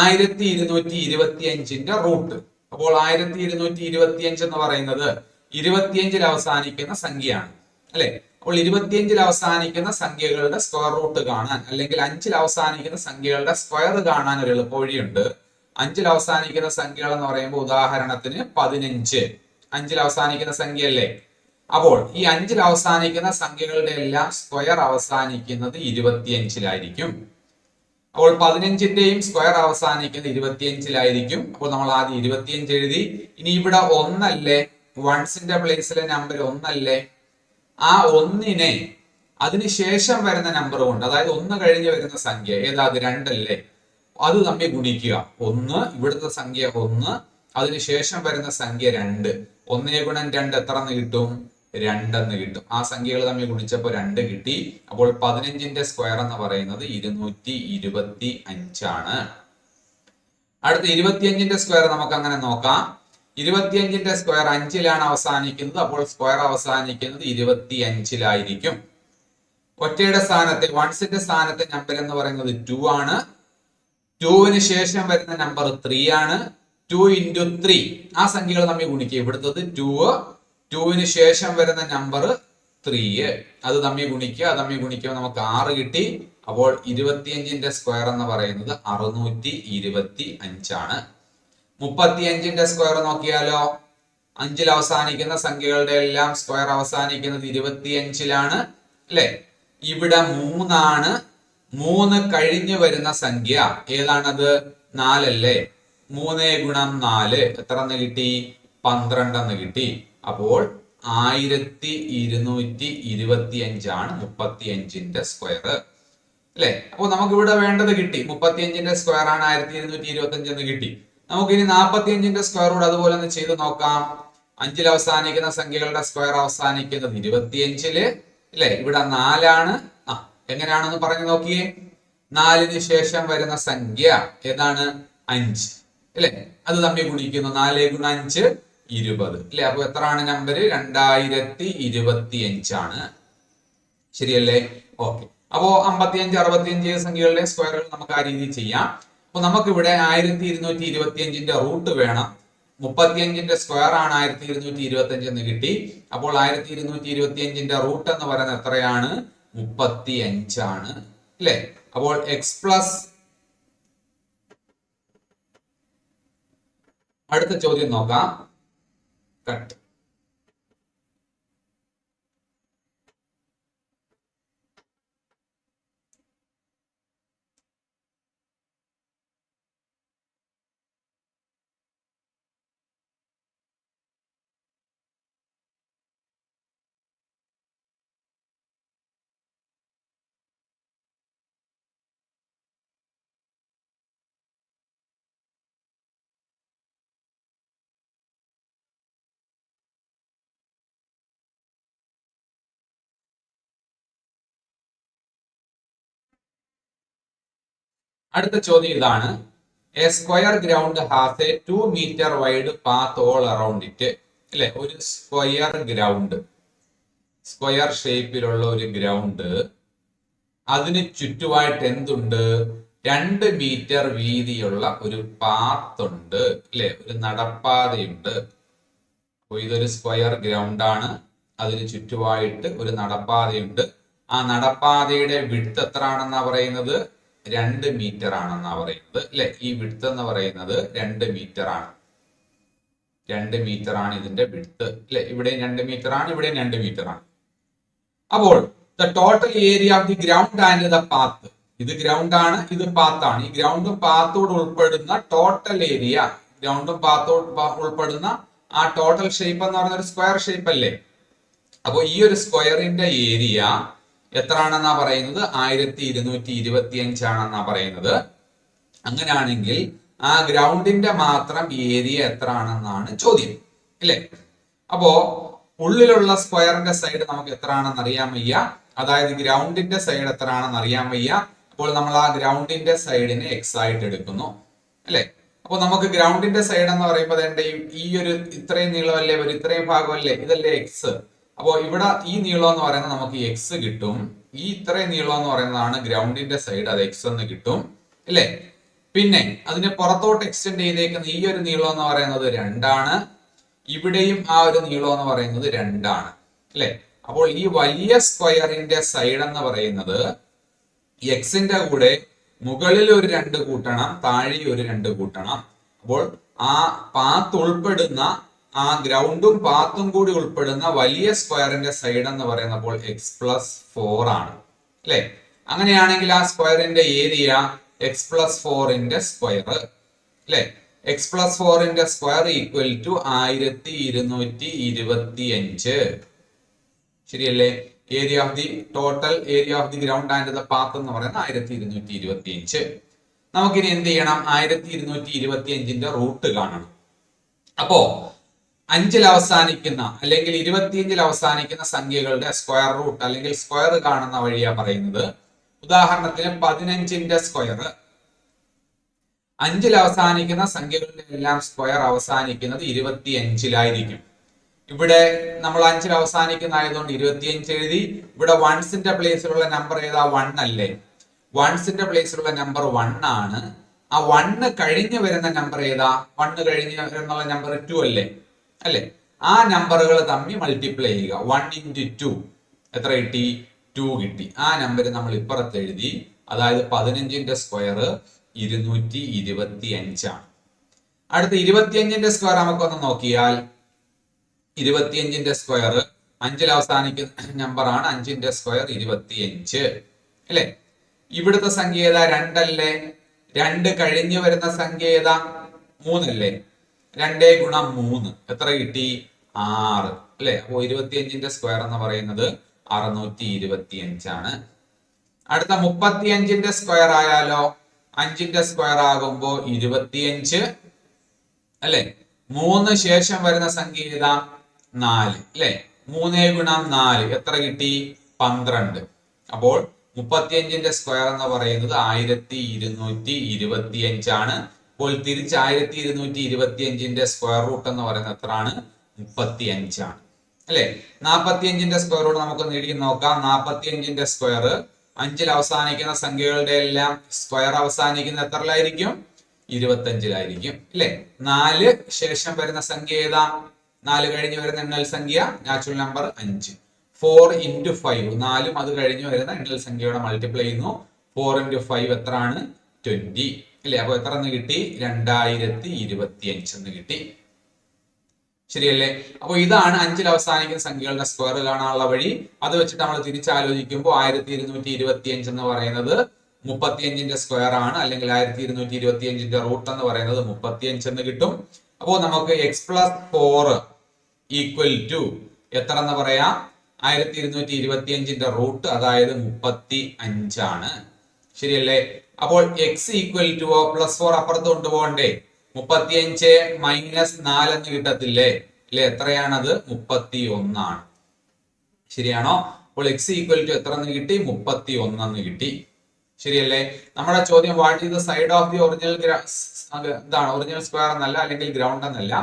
1225ന്റെ റൂട്ട്. അപ്പോൾ 1225 എന്ന് പറയുന്നത് 25ൽ അവസാനിക്കുന്ന സംഖ്യയാണ് അല്ലെ? അപ്പോൾ 25ൽ അവസാനിക്കുന്ന സംഖ്യകളുടെ സ്ക്വയർ റൂട്ട് കാണാൻ, അല്ലെങ്കിൽ 5ൽ അവസാനിക്കുന്ന സംഖ്യകളുടെ സ്ക്വയർ കാണാൻ ഒരു എളുപ്പവഴിയുണ്ട്. 5ൽ അവസാനിക്കുന്ന സംഖ്യകൾ എന്ന് പറയുമ്പോൾ ഉദാഹരണത്തിന് 15, 5ൽ അവസാനിക്കുന്ന സംഖ്യ അല്ലേ? അപ്പോൾ ഈ 5ൽ അവസാനിക്കുന്ന സംഖ്യകളുടെ എല്ലാം സ്ക്വയർ അവസാനിക്കുന്നത് 25ലായിരിക്കും. അപ്പോൾ 15ന്റെയും സ്ക്വയർ അവസാനിക്കുന്നത് 25ലായിരിക്കും. അപ്പോൾ നമ്മൾ ആദ്യം 25 എഴുതി. ഇനി ഇവിടെ 1 അല്ലേ? വൺസിന്റെ പ്ലേസിലെ നമ്പർ 1 അല്ലേ? ആ 1നെ അതിനുശേഷം വരുന്ന നമ്പറും ഉണ്ട്. അതായത് 1 കഴിഞ്ഞ് വരുന്ന സംഖ്യ ഏതാ? അത് 2 അല്ലേ? അത് തമ്മിൽ ഗുണിക്കുക. 1 ഇവിടുത്തെ സംഖ്യ 1, അതിനുശേഷം വരുന്ന സംഖ്യ 2. 1 ഗുണം 2 എത്ര എന്ന് കിട്ടും? 2 എന്ന് കിട്ടും. ആ സംഖ്യകൾ തമ്മിൽ ഗുണിച്ചപ്പോൾ 2 കിട്ടി. അപ്പോൾ 15ന്റെ സ്ക്വയർ എന്ന് പറയുന്നത് 225 ആണ്. അടുത്ത 25ന്റെ സ്ക്വയർ നമുക്ക് അങ്ങനെ നോക്കാം. 25ന്റെ സ്ക്വയർ 5ലാണ് അവസാനിക്കുന്നത്. അപ്പോൾ സ്ക്വയർ അവസാനിക്കുന്നത് 25ലായിരിക്കും. ഒറ്റയുടെ സ്ഥാനത്ത് വൺസിന്റെ സ്ഥാനത്തെ നമ്പർ എന്ന് പറയുന്നത് 2 ആണ്. 2വിന് ശേഷം വരുന്ന നമ്പർ 3 ആണ്. 2 into 3 ആ സംഖ്യകൾ തമ്മിൽ ഗുണിക്കുക. ഇവിടുത്തത് 2വിന് ശേഷം വരുന്ന നമ്പർ 3, അത് തമ്മിൽ ഗുണിക്കുക. തമ്മിൽ ഗുണിക്കുമ്പോൾ നമുക്ക് 6 കിട്ടി. അപ്പോൾ 25ന്റെ സ്ക്വയർ എന്ന് പറയുന്നത് 625 ആണ്. 35ന്റെ സ്ക്വയർ നോക്കിയാലോ? 5ൽ അവസാനിക്കുന്ന സംഖ്യകളുടെ എല്ലാം സ്ക്വയർ അവസാനിക്കുന്നത് 25ലാണ് അല്ലെ? ഇവിടെ 3 ആണ്. 3 കഴിഞ്ഞു വരുന്ന സംഖ്യ ഏതാണത്? 4 അല്ലേ? 3 ഗുണം 4 എത്ര എന്ന് കിട്ടി? 12 എന്ന് കിട്ടി. അപ്പോൾ 1225 ആണ് 35ന്റെ സ്ക്വയർ അല്ലെ? അപ്പോൾ നമുക്ക് ഇവിടെ വേണ്ടത് കിട്ടി. 35ന്റെ സ്ക്വയർ ആണ് 1225 എന്ന് കിട്ടി. നമുക്ക് ഇനി 45ന്റെ സ്ക്വയർ കൂടെ അതുപോലെ ഒന്ന് ചെയ്ത് നോക്കാം. 5ൽ അവസാനിക്കുന്ന സംഖ്യകളുടെ സ്ക്വയർ അവസാനിക്കുന്നത് 25ല് അല്ലെ? ഇവിടെ 4 ആണ്. എങ്ങനെയാണെന്ന് പറഞ്ഞു നോക്കിയേ. 4ന് ശേഷം വരുന്ന സംഖ്യ ഏതാണ്? 5 അല്ലെ? അത് തമ്മിൽ ഗുണിക്കുന്നു. 4 ഗുണം 5 20 അല്ലെ? അപ്പൊ എത്രയാണ് നമ്പർ? 2025 ആണ്. ശരിയല്ലേ? ഓക്കെ. അപ്പോ 55, 65 സംഖ്യകളുടെ സ്ക്വയറുകൾ നമുക്ക് ആ രീതിയിൽ ചെയ്യാം. അപ്പൊ നമുക്ക് ഇവിടെ 1225ന്റെ റൂട്ട് വേണം. 35ന്റെ സ്ക്വയർ ആണ് 1225 എന്ന് കിട്ടി. അപ്പോൾ 1225ന്റെ റൂട്ട് എന്ന് പറയുന്നത് എത്രയാണ്? 35 ആണ് അല്ലെ? അപ്പോൾ എക്സ് പ്ലസ്, അടുത്ത ചോദ്യം നോക്കാം. കട്ട്. അടുത്ത ചോദ്യം ഇതാണ്. A square ground has A 2 meter wide path all around it അല്ലെ? ഒരു സ്ക്വയർ ഗ്രൗണ്ട്, സ്ക്വയർ ഷേപ്പിലുള്ള ഒരു ഗ്രൗണ്ട്, അതിന് ചുറ്റുമായിട്ട് എന്തുണ്ട്? 2 മീറ്റർ വീതിയുള്ള ഒരു പാത്ത് ഉണ്ട് അല്ലെ? ഒരു നടപ്പാതയുണ്ട്. അപ്പൊ ഇതൊരു സ്ക്വയർ ഗ്രൗണ്ട് ആണ്. അതിന് ചുറ്റുമായിട്ട് ഒരു നടപ്പാതയുണ്ട്. ആ നടപ്പാതയുടെ വിഡ്ത്ത് എത്ര ആണെന്നാ പറയുന്നത്? 2 മീറ്റർ ആണെന്നാ പറയുന്നത് അല്ലെ? ഈ വിഡ്ത്ത് എന്ന് പറയുന്നത് 2 മീറ്റർ ആണ്. 2 മീറ്റർ ആണ് ഇതിന്റെ വിഡ്ത്ത് അല്ലെ? ഇവിടെ 2 മീറ്റർ ആണ്, ഇവിടെ 2 മീറ്റർ ആണ്. അപ്പോൾ the total area of the ground and the path, ഇത് ഗ്രൗണ്ട് ആണ്, ഇത് പാത്ത് ആണ്. ഈ ഗ്രൗണ്ടും പാത്തോട് ഉൾപ്പെടുന്ന ടോട്ടൽ ഏരിയ, ഗ്രൗണ്ടും പാത്തോട് ഉൾപ്പെടുന്ന ആ ടോട്ടൽ ഷേപ്പ് എന്ന് പറയുന്ന ഒരു സ്ക്വയർ ഷേപ്പ് അല്ലേ? അപ്പൊ ഈ ഒരു സ്ക്വയറിന്റെ ഏരിയ എത്ര ആണെന്നാ പറയുന്നത്? 1225 ആണെന്നാ പറയുന്നത്. അങ്ങനെയാണെങ്കിൽ ആ ഗ്രൗണ്ടിന്റെ മാത്രം ഏരിയ എത്ര ആണെന്നാണ് ചോദ്യം അല്ലേ? അപ്പോ ഉള്ളിലുള്ള സ്ക്വയറിന്റെ സൈഡ് നമുക്ക് എത്ര ആണെന്ന് അറിയാൻ വയ്യ. അതായത് ഗ്രൗണ്ടിന്റെ സൈഡ് എത്ര ആണെന്ന് അറിയാൻ വയ്യ. അപ്പോൾ നമ്മൾ ആ ഗ്രൗണ്ടിന്റെ സൈഡിനെ എക്സ് ആയിട്ട് എടുക്കുന്നു അല്ലെ? അപ്പൊ നമുക്ക് ഗ്രൗണ്ടിന്റെ സൈഡ് എന്ന് പറയുമ്പോൾ ഈ ഒരു ഇത്രയും നീളമല്ലേ, ഒരു ഇത്രയും ഭാഗമല്ലേ, ഇതല്ലേ എക്സ്. അപ്പോ ഇവിടെ ഈ നീളം എന്ന് പറയുന്നത് നമുക്ക് എക്സ് കിട്ടും. ഈ ഇത്രയും നീളം എന്ന് പറയുന്നതാണ് ഗ്രൗണ്ടിന്റെ സൈഡ്, അത് എക്സ് എന്ന് കിട്ടും അല്ലേ? പിന്നെ അതിനെ പുറത്തോട്ട് എക്സ്റ്റെൻഡ് ചെയ്തേക്കുന്ന ഈ ഒരു നീളം എന്ന് പറയുന്നത് 2 ആണ്. ഇവിടെയും ആ ഒരു നീളം എന്ന് പറയുന്നത് 2 ആണ് അല്ലെ? അപ്പോൾ ഈ വലിയ സ്ക്വയറിന്റെ സൈഡ് എന്ന് പറയുന്നത് എക്സിന്റെ കൂടെ മുകളിൽ ഒരു 2 കൂട്ടണം, താഴെ ഒരു 2 കൂട്ടണം. അപ്പോൾ ആ പാത്ത് ഉൾപ്പെടുന്ന, ആ ഗ്രൗണ്ടും പാത്തും കൂടി ഉൾപ്പെടുന്ന വലിയ സ്ക്വയറിന്റെ സൈഡ് എന്ന് പറയുന്നപ്പോൾ x+4 ആണ് അല്ലെ? അങ്ങനെയാണെങ്കിൽ ആ സ്ക്വയറിന്റെ ഏരിയ x+4ന്റെ സ്ക്വയർ അല്ലെ? x+4ന്റെ സ്ക്വയർ ഈക്വൽ ടു 1225 ശരിയല്ലേ? Area of the total area of the ground and the path എന്ന് പറയുന്നത് 1225. നമുക്കിനി എന്ത് ചെയ്യണം? 1225ന്റെ റൂട്ട് കാണണം. അപ്പോ 5ൽ അവസാനിക്കുന്ന അല്ലെങ്കിൽ 25ൽ അവസാനിക്കുന്ന സംഖ്യകളുടെ സ്ക്വയർ റൂട്ട് അല്ലെങ്കിൽ സ്ക്വയർ കാണുന്ന വഴിയാ പറയുന്നത്. ഉദാഹരണത്തിന് 15ന്റെ സ്ക്വയർ, 5ൽ അവസാനിക്കുന്ന സംഖ്യകളുടെ എല്ലാം സ്ക്വയർ അവസാനിക്കുന്നത് 25ലായിരിക്കും. ഇവിടെ നമ്മൾ 5ൽ അവസാനിക്കുന്ന ആയതുകൊണ്ട് 25 എഴുതി. ഇവിടെ വൺസിന്റെ പ്ലേസിലുള്ള നമ്പർ ഏതാ? 1 അല്ലേ? വൺസിന്റെ പ്ലേസിലുള്ള നമ്പർ 1 ആണ്. ആ 1 കഴിഞ്ഞ് വരുന്ന നമ്പർ ഏതാ? 1 കഴിഞ്ഞ് എന്നുള്ള നമ്പർ 2 അല്ലേ? അല്ലെ? ആ നമ്പറുകൾ തമ്മിൽ മൾട്ടിപ്ലൈ ചെയ്യുക. 1 into 2 എത്ര കിട്ടി? 2 കിട്ടി. ആ നമ്പർ നമ്മൾ ഇപ്പുറത്ത് എഴുതി. അതായത് 15ന്റെ സ്ക്വയർ 225 ആണ്. അടുത്ത 25ന്റെ സ്ക്വയർ നമുക്കൊന്ന് നോക്കിയാൽ 25ന്റെ സ്ക്വയർ 5ൽ അവസാനിക്കുന്ന നമ്പർ ആണ്. 5ന്റെ സ്ക്വയർ 25 അല്ലെ? ഇവിടുത്തെ സംഖ്യ ഏതാ? 2 അല്ലേ? 2 കഴിഞ്ഞു വരുന്ന സംഖ്യ ഏതാ? 3 അല്ലേ? 2 ഗുണം 3 എത്ര കിട്ടി? 6 അല്ലെ? അപ്പോ 25ന്റെ സ്ക്വയർ എന്ന് പറയുന്നത് 625 ആണ്. അടുത്ത 35ന്റെ സ്ക്വയർ ആയാലോ? 5ന്റെ സ്ക്വയർ ആകുമ്പോ 25 അല്ലെ? 3 ശേഷം വരുന്ന സംഖ്യ ഏതാ? 4 അല്ലെ? 3 ഗുണം 4 എത്ര കിട്ടി? 12. അപ്പോൾ 35ന്റെ സ്ക്വയർ എന്ന് പറയുന്നത് 1225 ആണ്. അപ്പോൾ തിരിച്ച് 1225ന്റെ സ്ക്വയർ റൂട്ട് എന്ന് പറയുന്നത് എത്രയാണ്? 35 ആണ് അല്ലെ? 45ന്റെ സ്ക്വയർ റൂട്ട് നമുക്ക് നേടി നോക്കാം. 45ന്റെ സ്ക്വയർ 5ൽ അവസാനിക്കുന്ന സംഖ്യകളുടെ എല്ലാം സ്ക്വയർ അവസാനിക്കുന്ന എത്രയിലായിരിക്കും? 25ലായിരിക്കും അല്ലെ? 4 ശേഷം വരുന്ന സംഖ്യ ഏതാ? 4 കഴിഞ്ഞ് വരുന്ന എണ്ണൽ സംഖ്യ നാച്ചുറൽ നമ്പർ 5. 4 into 5 4ഉം അത് കഴിഞ്ഞ് വരുന്ന എണ്ണൽ സംഖ്യയുടെ മൾട്ടിപ്ലൈ ചെയ്യുന്നു. 4 into 5 എത്രയാണ്? 20 അല്ലെ? അപ്പൊ എത്ര എന്ന് കിട്ടി? 2025 എന്ന് കിട്ടി. ശരിയല്ലേ? അപ്പൊ ഇതാണ് 5ൽ അവസാനിക്കുന്ന സംഖ്യകളുടെ സ്ക്വയർ കാണാനുള്ള വഴി. അത് വെച്ചിട്ട് നമ്മൾ തിരിച്ചാലോചിക്കുമ്പോൾ 1225 എന്ന് പറയുന്നത് 35ന്റെ സ്ക്വയർ ആണ്, അല്ലെങ്കിൽ 1225ന്റെ റൂട്ട് എന്ന് പറയുന്നത് 35 എന്ന് കിട്ടും. അപ്പോൾ നമുക്ക് x+4 ഈക്വൽ ടു എത്ര എന്ന് പറയാം? 1225ന്റെ റൂട്ട്, അതായത് 35 ആണ്. ശരിയല്ലേ? അപ്പോൾ x ഈക്വൽ ടു +4 അപ്പുറത്ത് കൊണ്ടുപോകണ്ടേ? 35 മൈനസ് 4 എന്ന് കിട്ടത്തില്ലേ? അല്ലെ? എത്രയാണത്? 31 ആണ്. ശരിയാണോ? അപ്പോൾ x ഈക്വൽ ടു എത്ര എന്ന് കിട്ടി? 31 എന്ന് കിട്ടി. ശരിയല്ലേ? നമ്മുടെ ചോദ്യം what is the side of the original എന്താണ്? ഒറിജിനൽ സ്ക്വയർ എന്നല്ല, അല്ലെങ്കിൽ ഗ്രൗണ്ട് എന്നല്ല.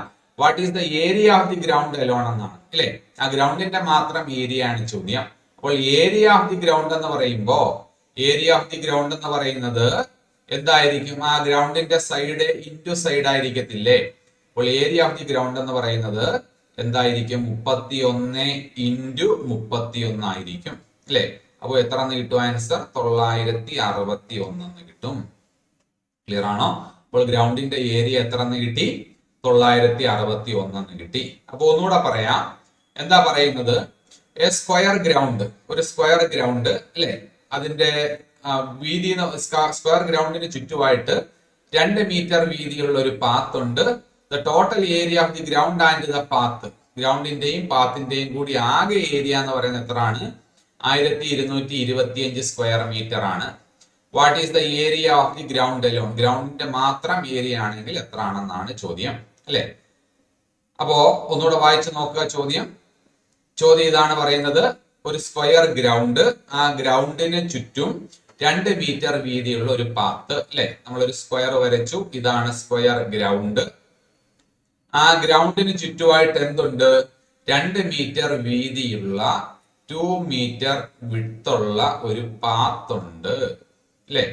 What is the area of the ground alone എന്നാണ് അല്ലെ? ആ ഗ്രൗണ്ടിന്റെ മാത്രം ഏരിയ ആണ് ചോദ്യം. അപ്പോൾ ഏരിയ ഓഫ് ദി ഗ്രൗണ്ട് എന്ന് പറയുമ്പോ എന്തായിരിക്കും? ആ ഗ്രൗണ്ടിന്റെ സൈഡ് ഇൻറ്റു സൈഡ് ആയിരിക്കത്തില്ലേ? അപ്പോൾ ഏരിയ ഓഫ് ദി ഗ്രൗണ്ട് എന്ന് പറയുന്നത് എന്തായിരിക്കും? 31 into 31 ആയിരിക്കും അല്ലെ? അപ്പോൾ എത്ര എന്ന് കിട്ടും? ആൻസർ 961 എന്ന് കിട്ടും. ക്ലിയർ ആണോ? അപ്പോൾ ഗ്രൗണ്ടിന്റെ ഏരിയ എത്ര എന്ന് കിട്ടി? 961 എന്ന് കിട്ടി. അപ്പൊ ഒന്നുകൂടെ പറയാം. എന്താ പറയുന്നത്? എ സ്ക്വയർ ഗ്രൗണ്ട്, ഒരു സ്ക്വയർ ഗ്രൗണ്ട് അല്ലെ? അതിന്റെ വീതി, സ്ക്വയർ ഗ്രൗണ്ടിന് ചുറ്റുമായിട്ട് 2 മീറ്റർ വീതിയുള്ള ഒരു പാത്ത് ഉണ്ട്. The total area of the ground and the path, ഗ്രൗണ്ടിന്റെയും പാത്തിന്റെയും കൂടി ആകെ ഏരിയ എന്ന് പറയുന്നത് എത്രയാണ്? 1225 സ്ക്വയർ മീറ്റർ ആണ്. What is the area of the ground alone? ഗ്രൗണ്ടിന്റെ മാത്രം ഏരിയ ആണെങ്കിൽ എത്ര ആണെന്നാണ് ചോദ്യം അല്ലെ? അപ്പോ ഒന്നുകൂടെ വായിച്ചു നോക്കുക ചോദ്യം. ഇതാണ് പറയുന്നത്: ഒരു സ്ക്വയർ ഗ്രൗണ്ട്, ആ ഗ്രൗണ്ടിന് ചുറ്റും 2 മീറ്റർ വീതിയുള്ള ഒരു പാത്ത് അല്ലെ? നമ്മളൊരു സ്ക്വയർ വരച്ചു. ഇതാണ് സ്ക്വയർ ഗ്രൗണ്ട്. ആ ഗ്രൗണ്ടിന് ചുറ്റുമായിട്ട് എന്തുണ്ട്? 2 മീറ്റർ വീതിയുള്ള 2 മീറ്റർ വിഡ്ത്തുള്ള ഒരു പാത്ത് ഉണ്ട് അല്ലെ?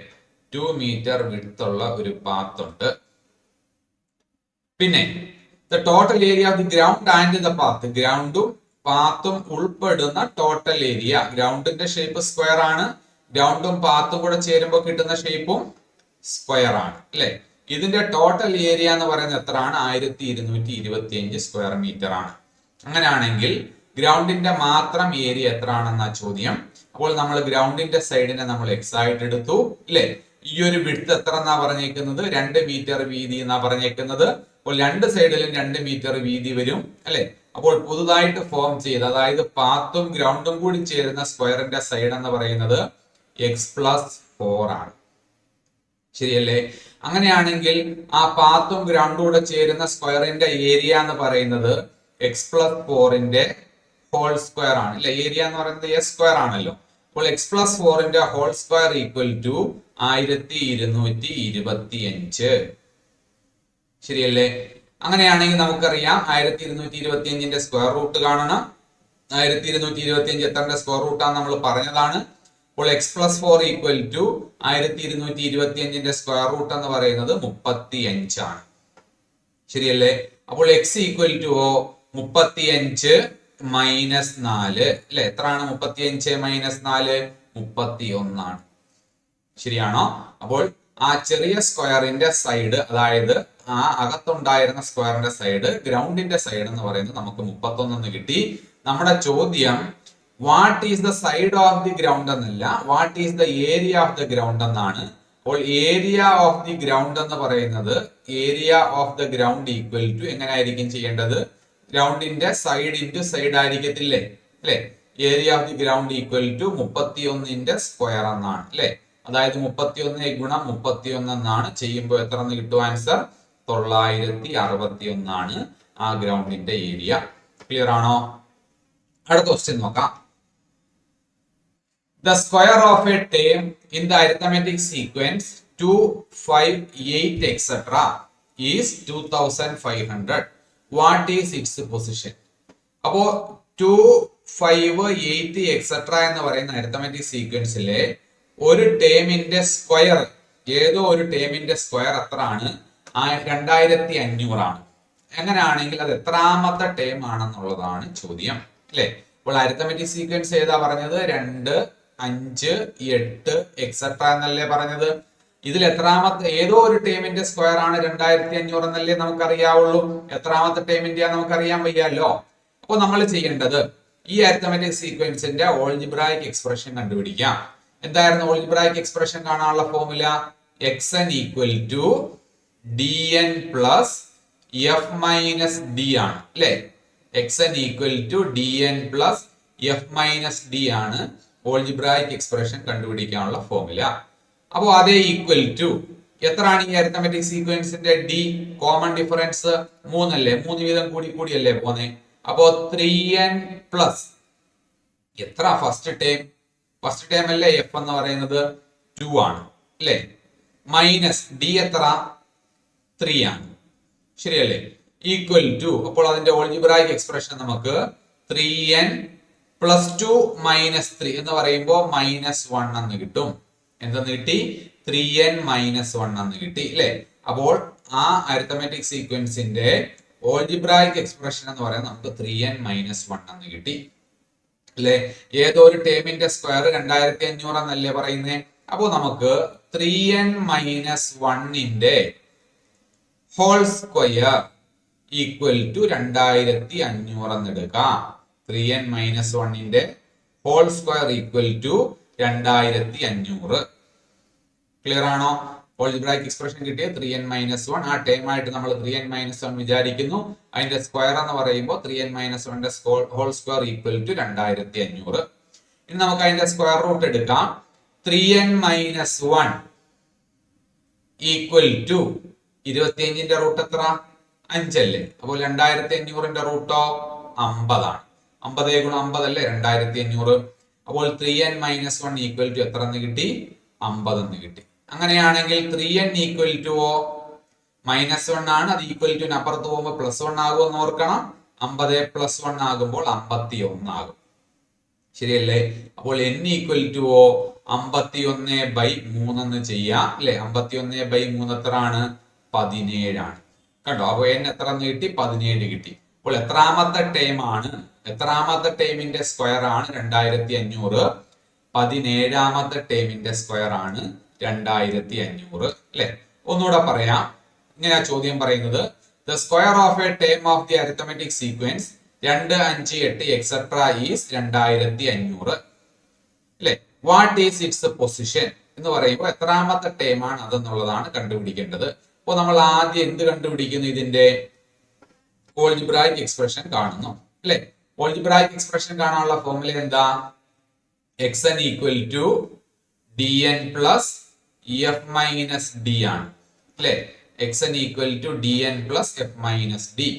2 മീറ്റർ വിഡ്ത്തുള്ള ഒരു പാത്ത് ഉണ്ട്. പിന്നെ the total area of the ground and the path, ഗ്രൗണ്ടും പാത്തും ഉൾപ്പെടുന്ന ടോട്ടൽ ഏരിയ. ഗ്രൗണ്ടിന്റെ ഷേപ്പ് സ്ക്വയർ ആണ്, ഗ്രൗണ്ടും പാത്തും കൂടെ ചേരുമ്പോൾ കിട്ടുന്ന ഷേപ്പും സ്ക്വയർ ആണ് അല്ലെ? ഇതിന്റെ ടോട്ടൽ ഏരിയ എന്ന് പറയുന്നത് എത്രയാണ്? 1225 സ്ക്വയർ മീറ്റർ ആണ്. അങ്ങനെയാണെങ്കിൽ ഗ്രൗണ്ടിന്റെ മാത്രം ഏരിയ എത്ര ആണെന്നാ ചോദ്യം. അപ്പോൾ നമ്മൾ ഗ്രൗണ്ടിന്റെ സൈഡിനെ നമ്മൾ x ആയിട്ട് എടുത്തു അല്ലെ? ഈ ഒരു വിഡ്ത്ത് എത്ര എന്നാ പറഞ്ഞേക്കുന്നത്? 2 മീറ്റർ വീതി എന്നാ പറഞ്ഞേക്കുന്നത്. അപ്പോൾ 2 സൈഡിലും 2 മീറ്റർ വീതി വരും അല്ലെ? അപ്പോൾ പുതുതായിട്ട് ഫോം ചെയ്ത്, അതായത് പാത്തും ഗ്രൗണ്ടും കൂടി ചേരുന്ന സ്ക്വയറിന്റെ സൈഡ് എന്ന് പറയുന്നത് x+4 ആണ്. ശരിയല്ലേ? അങ്ങനെയാണെങ്കിൽ ആ പാത്തും ഗ്രൗണ്ടും കൂടെ ചേരുന്ന സ്ക്വയറിന്റെ ഏരിയ എന്ന് പറയുന്നത് x+4ന്റെ ഹോൾ സ്ക്വയർ ആണ്. അല്ലെ? ഏരിയ എന്ന് പറയുന്നത് എസ് സ്ക്വയർ ആണല്ലോ. അപ്പോൾ x+4ന്റെ ഹോൾ സ്ക്വയർ ഈക്വൽ ടു 1225. ശരിയല്ലേ? അങ്ങനെയാണെങ്കിൽ നമുക്കറിയാം 1225ന്റെ സ്ക്വയർ റൂട്ട് കാണണം. 1225 എത്രന്റെ സ്ക്വയർ റൂട്ടാന്ന് നമ്മൾ പറഞ്ഞതാണ്. അപ്പോൾ x+4 ഈക്വൽ ടു 1225ന്റെ സ്ക്വയർ റൂട്ട് എന്ന് പറയുന്നത് 35 ആണ്. ശരിയല്ലേ? അപ്പോൾ x ഈക്വൽ ടു 35 മൈനസ് 4. അല്ലെ? എത്രയാണ് 35 മൈനസ് 4? 31 ആണ്. ശരിയാണോ? അപ്പോൾ ആ ചെറിയ സ്ക്വയറിന്റെ സൈഡ്, അതായത് ആ അകത്തുണ്ടായിരുന്ന സ്ക്വയറിന്റെ സൈഡ്, ഗ്രൗണ്ടിന്റെ സൈഡ് എന്ന് പറയുന്നത് നമുക്ക് 31 എന്ന് കിട്ടി. നമ്മുടെ ചോദ്യം what is the side of the ground എന്നല്ല, what is the area of the ground എന്നാണ്. അപ്പോൾ ഏരിയ ഓഫ് ദി ഗ്രൗണ്ട് എന്ന് പറയുന്നത് area of the ground equal to എങ്ങനെ ആയിരിക്കും ചെയ്യേണ്ടത്? ഗ്രൗണ്ടിന്റെ സൈഡ് ഇൻറ്റു സൈഡ് ആയിരിക്കത്തില്ലേ? അല്ലെ? Area of the ground equal to 31ന്റെ സ്ക്വയർ എന്നാണ്. അല്ലെ? അതായത് 31 ഗുണം 31 എന്നാണ്. ചെയ്യുമ്പോൾ എത്ര എന്ന് കിട്ടും ആൻസർ? 961 ആണ് ആ ഗ്രൗണ്ടിന്റെ ഏരിയ. ക്ലിയർ ആണോ? അടുത്ത ക്വസ്റ്റ്യൻ നോക്കാം. The square of a term in the arithmetic sequence 2, 5, 8 etc. is 2500. What is its position? അപ്പോ 2, 5, 8 etc. എന്ന് പറയുന്ന അരിത്തമെറ്റിക് സീക്വൻസിലെ ഒരു ടേമിന്റെ സ്ക്വയർ, ഏതോ ഒരു ടേമിന്റെ സ്ക്വയർ എത്രയാണ്? 2500 ആണ്. എങ്ങനെയാണെങ്കിൽ അത് എത്രാമത്തെ ടേം ആണെന്നുള്ളതാണ് ചോദ്യം. അല്ലെ? അപ്പോൾ അരിത്തമെറ്റിക് സീക്വൻസ് ഏതാ പറഞ്ഞത്? 2, 5, 8 എക്സെട്ര എന്നല്ലേ പറഞ്ഞത്? ഇതിൽ എത്രാമത്തെ, ഏതോ ഒരു ടേമിന്റെ സ്ക്വയർ ആണ് 2500 എന്നല്ലേ നമുക്കറിയാവുള്ളൂ. എത്രാമത്തെ ടേമിന്റെ നമുക്കറിയാൻ വയ്യല്ലോ. അപ്പോൾ നമ്മൾ ചെയ്യേണ്ടത് ഈ അരിത്തമെറ്റിക് സീക്വൻസിന്റെ ഓൾജിബ്രായിക് എക്സ്പ്രഷൻ കണ്ടുപിടിക്കാം. എന്തായിരുന്നു ഓൾജിബ്രായിക് എക്സ്പ്രഷൻ കാണാനുള്ള formula? xn equal to dn plus f minus d ആണ്. അല്ലെ? xn equal to dn plus f minus d ആണ് ഓൾജിബ്രായിക് എക്സ്പ്രഷൻ കണ്ടുപിടിക്കാനുള്ള ഫോർമുല. അപ്പോൾ അതേ ഈക്വൽ ടു എത്രയാണ് ഈ അരിത്തമെറ്റിക് സീക്വൻസിന്റെ d കോമൺ ഡിഫറൻസ്? 3 അല്ലേ? 3 വീതം കൂടി കൂടിയല്ലേ പോന്നെ. അപ്പോ 3n പ്ലസ് എത്ര? ഫസ്റ്റ് ടേം, ഫസ്റ്റ് ടേം അല്ലേ f എന്ന് പറയുന്നത്? 2 ആണ്. അല്ലേ? മൈനസ് d എത്ര? 3 ആണ്. ശരിയല്ലേ? ഈക്വൽ ടു, അപ്പോൾ അതിന്റെ ഓൾജിബ്രായിക് എക്സ്പ്രഷൻ നമുക്ക് 3n പ്ലസ് 2 മൈനസ് 3 എന്ന് പറയുമ്പോൾ -1 എന്ന് കിട്ടും. എന്തെന്ന് കിട്ടി? 3n -1 എന്ന് കിട്ടി. അല്ലെ? അപ്പോൾ ആ അരിത്തമെറ്റിക് സീക്വൻസിന്റെ ഓൾജിബ്രായിക് എക്സ്പ്രഷൻ എന്ന് പറയുന്നത് നമുക്ക് 3n -1 എന്ന് കിട്ടി. അല്ലെ? ഏതോ ഒരു ടേമിന്റെ സ്ക്വയർ 2500 എന്നല്ലേ പറയുന്നേ. അപ്പോൾ നമുക്ക് 3n -1ന്റെ ഹോൾ സ്ക്വയർ ഈക്വൽ ടു 2500 എന്ന് എടുക്കാം. 3n -1ന്റെ whole square equal to 2500. Clear ആണോ? ഓൾജിബ്രായിക് എക്സ്പ്രഷൻ കിട്ടിയ 3n -1 ആ ടേം ആയിട്ട് നമ്മൾ 3n -1 വിചാരിക്കുന്നു. അതിന്റെ സ്ക്വയർ എന്ന് പറയുമ്പോൾ 3n -1ന്റെ ഹോൾ സ്ക്വയർ ഈക്വൽ ടു 2500. ഇനി നമുക്ക് അതിന്റെ സ്ക്വയർ റൂട്ട് എടുക്കാം. 3n -1 ഈക്വൽ ടു 25ന്റെ റൂട്ട് എത്ര? 5 അല്ലേ? അപ്പോൾ 2500ന്റെ റൂട്ടോ 50 ആണ്. 50 ഗുണം 50 അല്ലേ 2500. അപ്പോൾ 3n -1 ഈക്വൽ ടു എത്ര എന്ന് കിട്ടി? 50 എന്ന് കിട്ടി. അങ്ങനെയാണെങ്കിൽ 3n ഈക്വൽ ടു -1 ആണ്. അത് ഈക്വൽ ടു അപ്പുറത്ത് പോകുമ്പോൾ +1 ആകുമെന്ന് ഓർക്കണം. 50 + 1 ആകുമ്പോൾ 51 ആകും. ശരിയല്ലേ? അപ്പോൾ n ഈക്വൽ ടു 51/3 എന്ന് ചെയ്യാം. അല്ലെ? 51/3 എത്ര ആണ്? 17 ആണ്. കണ്ടോ? അപ്പൊ n എത്ര എന്ന് കിട്ടി? 17 കിട്ടി. അപ്പോൾ എത്രാമത്തെ ടേം ആണ്? എത്രാമത്തെ ടേമിന്റെ സ്ക്വയർ ആണ് 2500? 17ാമത്തെ ടേമിന്റെ സ്ക്വയർ ആണ് 2500. അല്ലെ? ഒന്നുകൂടെ പറയാം. ഇങ്ങനെ ചോദ്യം പറയുന്നത് the square of A term of the arithmetic sequence 2, 5, 8 etcetera is 2500. അല്ലെ? വാട്ട് ഈസ് ഇറ്റ്സ് പൊസിഷൻ എന്ന് പറയുമ്പോൾ എത്രാമത്തെ ടേം ആണ് അതെന്നുള്ളതാണ് കണ്ടുപിടിക്കേണ്ടത്. അപ്പോൾ നമ്മൾ ആദ്യം എന്ത് കണ്ടുപിടിക്കുന്നു? ഇതിന്റെ ഓൾജിബ്രായിക് എക്സ്പ്രഷൻ കാണുന്നു. അല്ലെ? ഓൾജിബ്രായിക് എക്സ്പ്രഷൻ കാണാനുള്ള ഫോർമുല എന്താ? xn equal to dn plus f minus d ആണ് അല്ലെ? xn equal to dn plus f minus d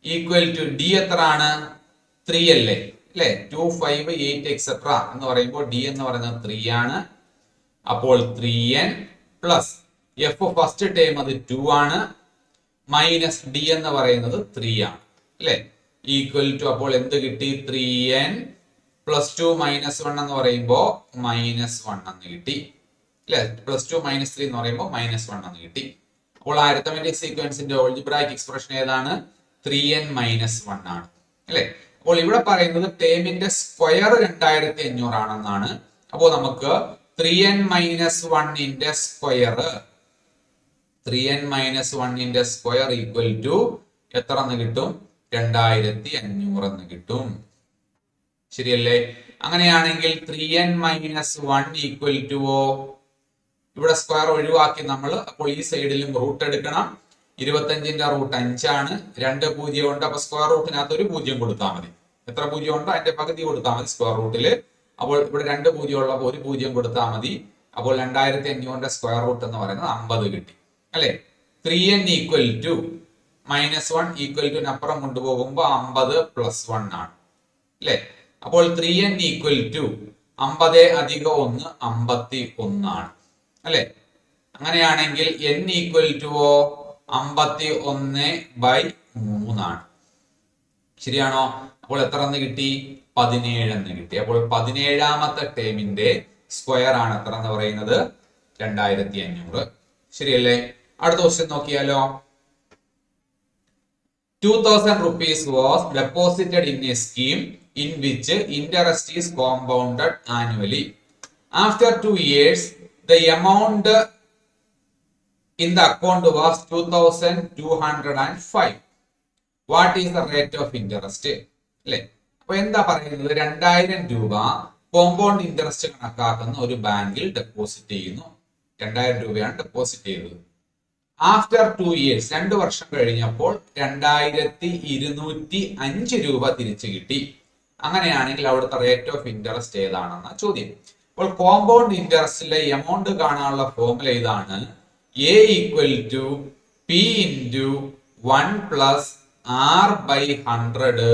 equal to d എത്ര ആണ്? 3 അല്ലേ? അല്ലെ? 2 5 8 എക്സെട്ര എന്ന് പറയുമ്പോൾ ഡി എന്ന് പറയുന്നത് 3 ആണ്. അപ്പോൾ 3n plus F first time അത് 2 ആണ്, മൈനസ് ഡി എന്ന് പറയുന്നത് 3 ആണ് അല്ലെ? ഈക്വൽ ടു അപ്പോൾ എന്ത് കിട്ടി? 3n പ്ലസ് 2 മൈനസ് 1 എന്ന് പറയുമ്പോൾ മൈനസ് 1 എന്ന് കിട്ടി അല്ലെ? പ്ലസ് 2 മൈനസ് 3 എന്ന് പറയുമ്പോൾ മൈനസ് 1 എന്ന് കിട്ടി. അപ്പോൾ അരിത്തമെറ്റിക് സീക്വൻസിന്റെ ഓൾജിബ്രായിക് എക്സ്പ്രഷൻ ഏതാണ്? 3n മൈനസ് 1 ആണ് അല്ലെ? അപ്പോൾ ഇവിടെ പറയുന്നത് ടേമിന്റെ സ്ക്വയർ 2500 ആണെന്നാണ്. അപ്പോൾ നമുക്ക് 3n minus 1 square 3n minus 1 square equal to എത്ര എന്ന് കിട്ടും? 2500 എന്ന് കിട്ടും. ശരിയല്ലേ? അങ്ങനെയാണെങ്കിൽ 3n മൈനസ് 1 ഈക്വൽ ടു ഇവിടെ സ്ക്വയർ ഒഴിവാക്കി നമ്മൾ അപ്പോൾ ഈ സൈഡിലും റൂട്ട് എടുക്കണം. 25ന്റെ റൂട്ട് 5 ആണ്. 2 പൂജ്യം ഉണ്ട്. അപ്പൊ സ്ക്വയർ റൂട്ടിനകത്ത് ഒരു പൂജ്യം കൊടുത്താൽ മതി. എത്ര പൂജ്യം ഉണ്ടോ അതിന്റെ പകുതി കൊടുത്താൽ മതി സ്ക്വയർ റൂട്ടില്. അപ്പോൾ ഇവിടെ 2 പൂജ്യം ഉള്ളപ്പോൾ ഒരു പൂജ്യം കൊടുത്താൽ മതി. അപ്പോൾ 2500 സ്ക്വയർ റൂട്ട് എന്ന് പറയുന്നത് 50 കിട്ടി അല്ലെ? 3n equal to minus 1 equal to അപ്പുറം കൊണ്ടുപോകുമ്പോൾ 50 പ്ലസ് 1 ആണ് അല്ലെ? അപ്പോൾ 3n ഈക്വൽ ടു 50 അധികം 1 51 ആണ് അല്ലെ? അങ്ങനെയാണെങ്കിൽ n ഈക്വൽ ടു 51/3 ആണ്. ശരിയാണോ? അപ്പോൾ എത്ര എന്ന് കിട്ടി? 17 എന്ന് കിട്ടി. അപ്പോൾ 17ാമത്തെ ടേമിന്റെ സ്ക്വയർ ആണ് എത്ര എന്ന് പറയുന്നത്? 2500. ശരിയല്ലേ? അടുത്ത ക്വസ്റ്റ്യൻ നോക്കിയാലോ. 2000 rupees was deposited in a scheme in which interest is compounded annually. After 2 years, the amount in the account was 2205. What is the rate of interest? അല്ലെ? അപ്പൊ എന്താ പറയുന്നത്? 2000 രൂപ കോമ്പൗണ്ട് ഇൻട്രസ്റ്റ് കണക്കാക്കുന്ന ഒരു ബാങ്കിൽ ഡെപ്പോസിറ്റ് ചെയ്യുന്നു. 2000 രൂപയാണ് ഡെപ്പോസിറ്റ് ചെയ്തത്. ആഫ്റ്റർ 2 years 2 വർഷം കഴിഞ്ഞപ്പോൾ 2205 രൂപ തിരിച്ചു കിട്ടി. അങ്ങനെയാണെങ്കിൽ അവിടുത്തെ റേറ്റ് ഓഫ് ഇൻട്രസ്റ്റ് ഏതാണെന്ന ചോദ്യം. അപ്പോൾ കോമ്പൗണ്ട് ഇൻട്രസ്റ്റിലെ എമൗണ്ട് കാണാനുള്ള ഫോർമുല ഇതാണ്. A equal to P into 1 plus R by 100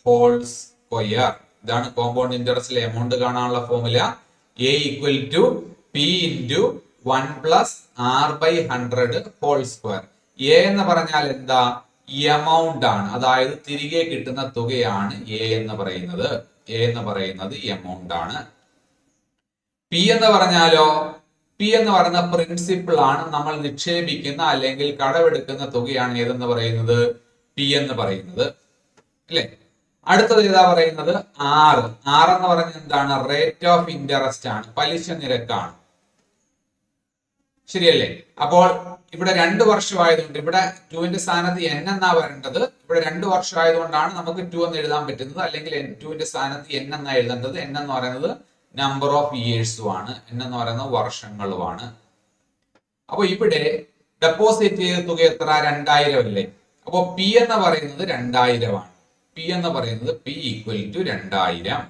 whole square. ഇതാണ് കോമ്പൗണ്ട് ഇൻട്രസ്റ്റിലെ എമൗണ്ട് കാണാനുള്ള formula. A equal to P into 1 plus R by 100 whole square. A എന്ന് പറഞ്ഞാൽ എന്താ? എമൗണ്ട് ആണ്, അതായത് തിരികെ കിട്ടുന്ന തുകയാണ് എ എന്ന് പറയുന്നത്. എ എന്ന് പറയുന്നത് എമൗണ്ട് ആണ്. പി എന്ന് പറഞ്ഞാലോ? പി എന്ന് പറയുന്ന പ്രിൻസിപ്പിൾ ആണ്, നമ്മൾ നിക്ഷേപിക്കുന്ന അല്ലെങ്കിൽ കടമെടുക്കുന്ന തുകയാണ് ഏതെന്ന് പറയുന്നത്? പി എന്ന് പറയുന്നത് അല്ലെ? അടുത്തത് ഏതാ പറയുന്നത്? ആർ. ആർ എന്ന് പറഞ്ഞാൽ എന്താണ്? റേറ്റ് ഓഫ് ഇൻട്രസ്റ്റ് ആണ്, പലിശ നിരക്കാണ്. ശരിയല്ലേ? അപ്പോൾ ഇവിടെ 2 വർഷം ആയതുകൊണ്ട് ഇവിടെ 2ന്റെ സ്ഥാനത്ത് n എന്നാ വരേണ്ടത്. ഇവിടെ 2 വർഷം ആയതുകൊണ്ടാണ് നമുക്ക് 2 എന്ന് എഴുതാൻ പറ്റുന്നത്. അല്ലെങ്കിൽ 2ന്റെ സ്ഥാനത്ത് n എന്നാ എഴുതേണ്ടത്. n എന്ന് പറയുന്നത് നമ്പർ ഓഫ് ഇയേഴ്സും ആണ്, n എന്ന് പറയുന്നത് വർഷങ്ങളുമാണ്. അപ്പൊ ഇവിടെ ഡെപ്പോസിറ്റ് ചെയ്ത തുക എത്ര? 2000 അല്ലേ? അപ്പൊ പി എന്ന് പറയുന്നത് 2000 ആണ്. പി എന്ന് പറയുന്നത് പി ഈക്വൽ ടു 2000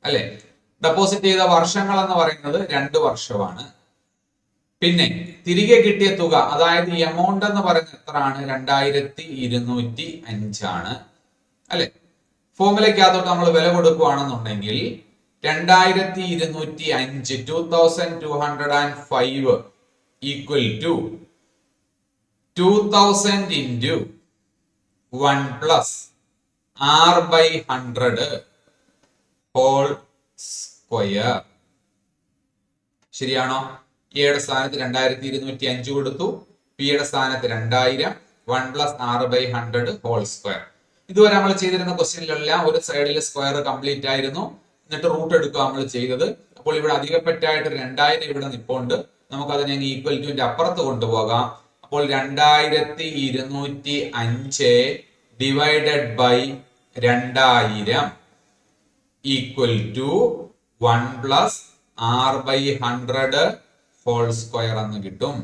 അല്ലെ? ഡെപ്പോസിറ്റ് ചെയ്ത വർഷങ്ങൾ എന്ന് പറയുന്നത് 2 വർഷമാണ്. പിന്നെ തിരികെ കിട്ടിയ തുക, അതായത് എമൗണ്ട് എന്ന് പറയുന്നത് എത്രയാണ്? 2205 ആണ് അല്ലെ? ഫോർമുലക്കകത്തോട്ട് നമ്മൾ വില കൊടുക്കുകയാണെന്നുണ്ടെങ്കിൽ 2205 2205 equal to 2000 into 1 plus R by 100 whole square. ശരിയാണോ? എയുടെ സ്ഥാനത്ത് 2205 കൊടുത്തു, പിയുടെ സ്ഥാനത്ത് 2000, 1 plus R by 100 whole square. ഇതുവരെ നമ്മൾ ചെയ്തിരുന്ന ക്വസ്റ്റ്യനിലെല്ലാം ഒരു സൈഡിൽ സ്ക്വയർ കംപ്ലീറ്റ് ആയിരുന്നു, എന്നിട്ട് റൂട്ട് എടുക്കുക നമ്മൾ ചെയ്തത്. അപ്പോൾ ഇവിടെ അധികപ്പെട്ടായിട്ട് 2000 ഇവിടെ നിപ്പുണ്ട്. നമുക്ക് അതിനെ ഈക്വൽ ടുവിന്റെ അപ്പുറത്ത് കൊണ്ടുപോകാം. അപ്പോൾ 2205 divided by 2000 equal to 1 plus R by 100 whole square എന്ന് കിട്ടും.